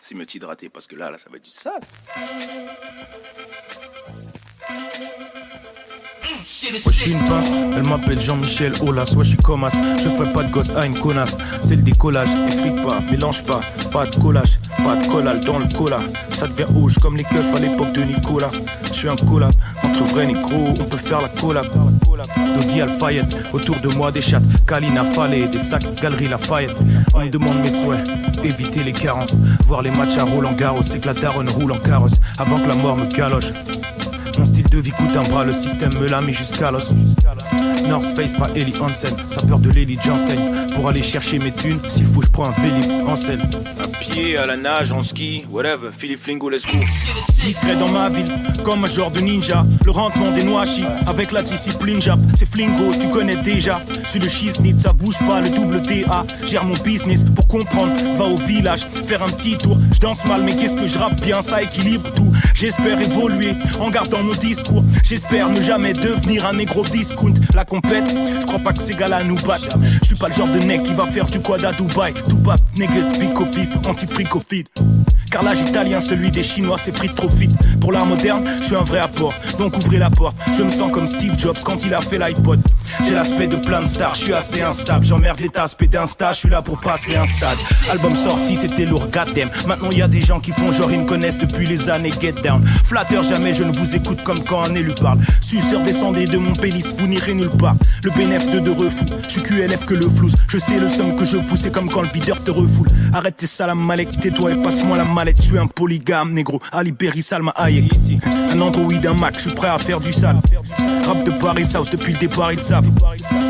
C'est mieux de s'hydrater parce que là, ça va être du sale. Moi je suis une pince, elle m'appelle Jean-Michel Aulas. Ouais je suis comme as, je fais pas de gosse à une connasse. C'est le décollage, effrite pas, mélange pas. Pas de collage, pas de collal dans le cola. Ça devient rouge comme les keufs à l'époque de Nicolas. Je suis un collab, entre vrai négro, on peut faire la collab. Dodi Alfayette, autour de moi des chattes Kalina Fallet, des sacs Galerie Lafayette. On me demande mes souhaits, éviter les carences. Voir les matchs à Roland Garros, c'est que la daronne roule en carrosse avant que la mort me galoche. Mon style de vie coûte un bras, le système me l'a mis jusqu'à l'os. North Face, pas Ellie Hansen, ça peur de l'élite j'enseigne. Pour aller chercher mes thunes, s'il faut je prends un Vélib en selle. À pied, à la nage, en ski, whatever, Philippe Flingo, let's go. Discret dans ma ville, comme un genre de ninja. Le rentrement des noachis, avec la discipline jap. C'est Flingo, tu connais déjà. Sur le shiznit, ça bouge pas, le double DA. Gère mon business pour comprendre, va au village, faire un petit tour. Je danse mal, mais qu'est-ce que je rappe bien, ça équilibre tout. J'espère évoluer en gardant mon discours. J'espère ne jamais devenir un négro discount. La compète, je crois pas que ces gars-là nous battent. Je suis pas le genre de mec qui va faire du quad à Dubaï. Tout pas niggas, pico vif, anti-fricofide. Car l'âge italien, celui des Chinois, c'est pris trop vite. Pour l'art moderne, je suis un vrai apport. Donc ouvrez la porte, je me sens comme Steve Jobs quand il a fait l'iPod. J'ai l'aspect de plein de stars, je suis assez instable. J'emmerde l'état aspect d'insta, je suis là pour passer un stade. Album sorti, c'était lourd, goddamn. Maintenant y a des gens qui font genre ils me connaissent depuis les années Get Down. Flatteur, jamais je ne vous écoute comme quand un élu parle. Suceur, descendez de mon pénis, vous n'irez nulle part. Le bénéf de refou, je suis QLF que le flouze. Je sais le somme que je fous, c'est comme quand le videur te refoule. Arrête tes salam malek, tais-toi et passe-moi la mallette. Je suis un polygame, négro, Ali Berry, Salma Hayek. Un Android, un Mac, je suis prêt à faire du sale. Rap de Paris South, depuis le départ ils savent.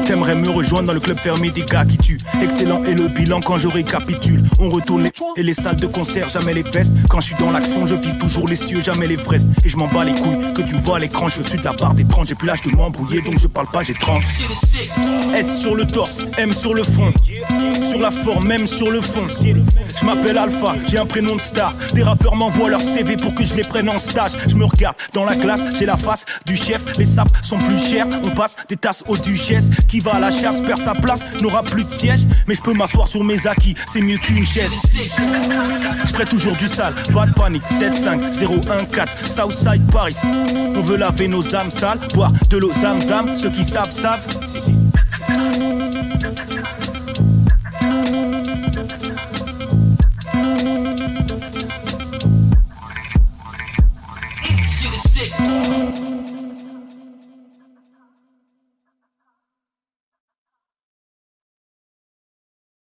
T'aimerais me rejoindre dans le club fermé des gars qui tuent. Excellent est le bilan quand je récapitule. On retourne les et les salles de concert, jamais les vestes. Quand je suis dans l'action, je vise toujours les cieux, jamais les fresques. Et je m'en bats les couilles, que tu me vois à l'écran. Je suis de la part des 30, j'ai plus l'âge de m'embrouiller, donc je parle pas, j'ai 30. S sur le torse, M sur le front. Sur la forme, même sur le fond. Je m'appelle Alpha, j'ai un prénom de star. Des rappeurs m'envoient leur CV pour que je les prenne en stage. Je me regarde dans la classe, j'ai la face du chef. Les sapes sont plus chers, on passe des tasses aux duchesses. Qui va à la chasse perd sa place, n'aura plus de siège. Mais je peux m'asseoir sur mes acquis, c'est mieux qu'une chaise. Je ferai toujours du sale, pas de panique. 75014, Southside Paris. On veut laver nos âmes sales, boire de l'eau zam-zam. Ceux qui savent, savent.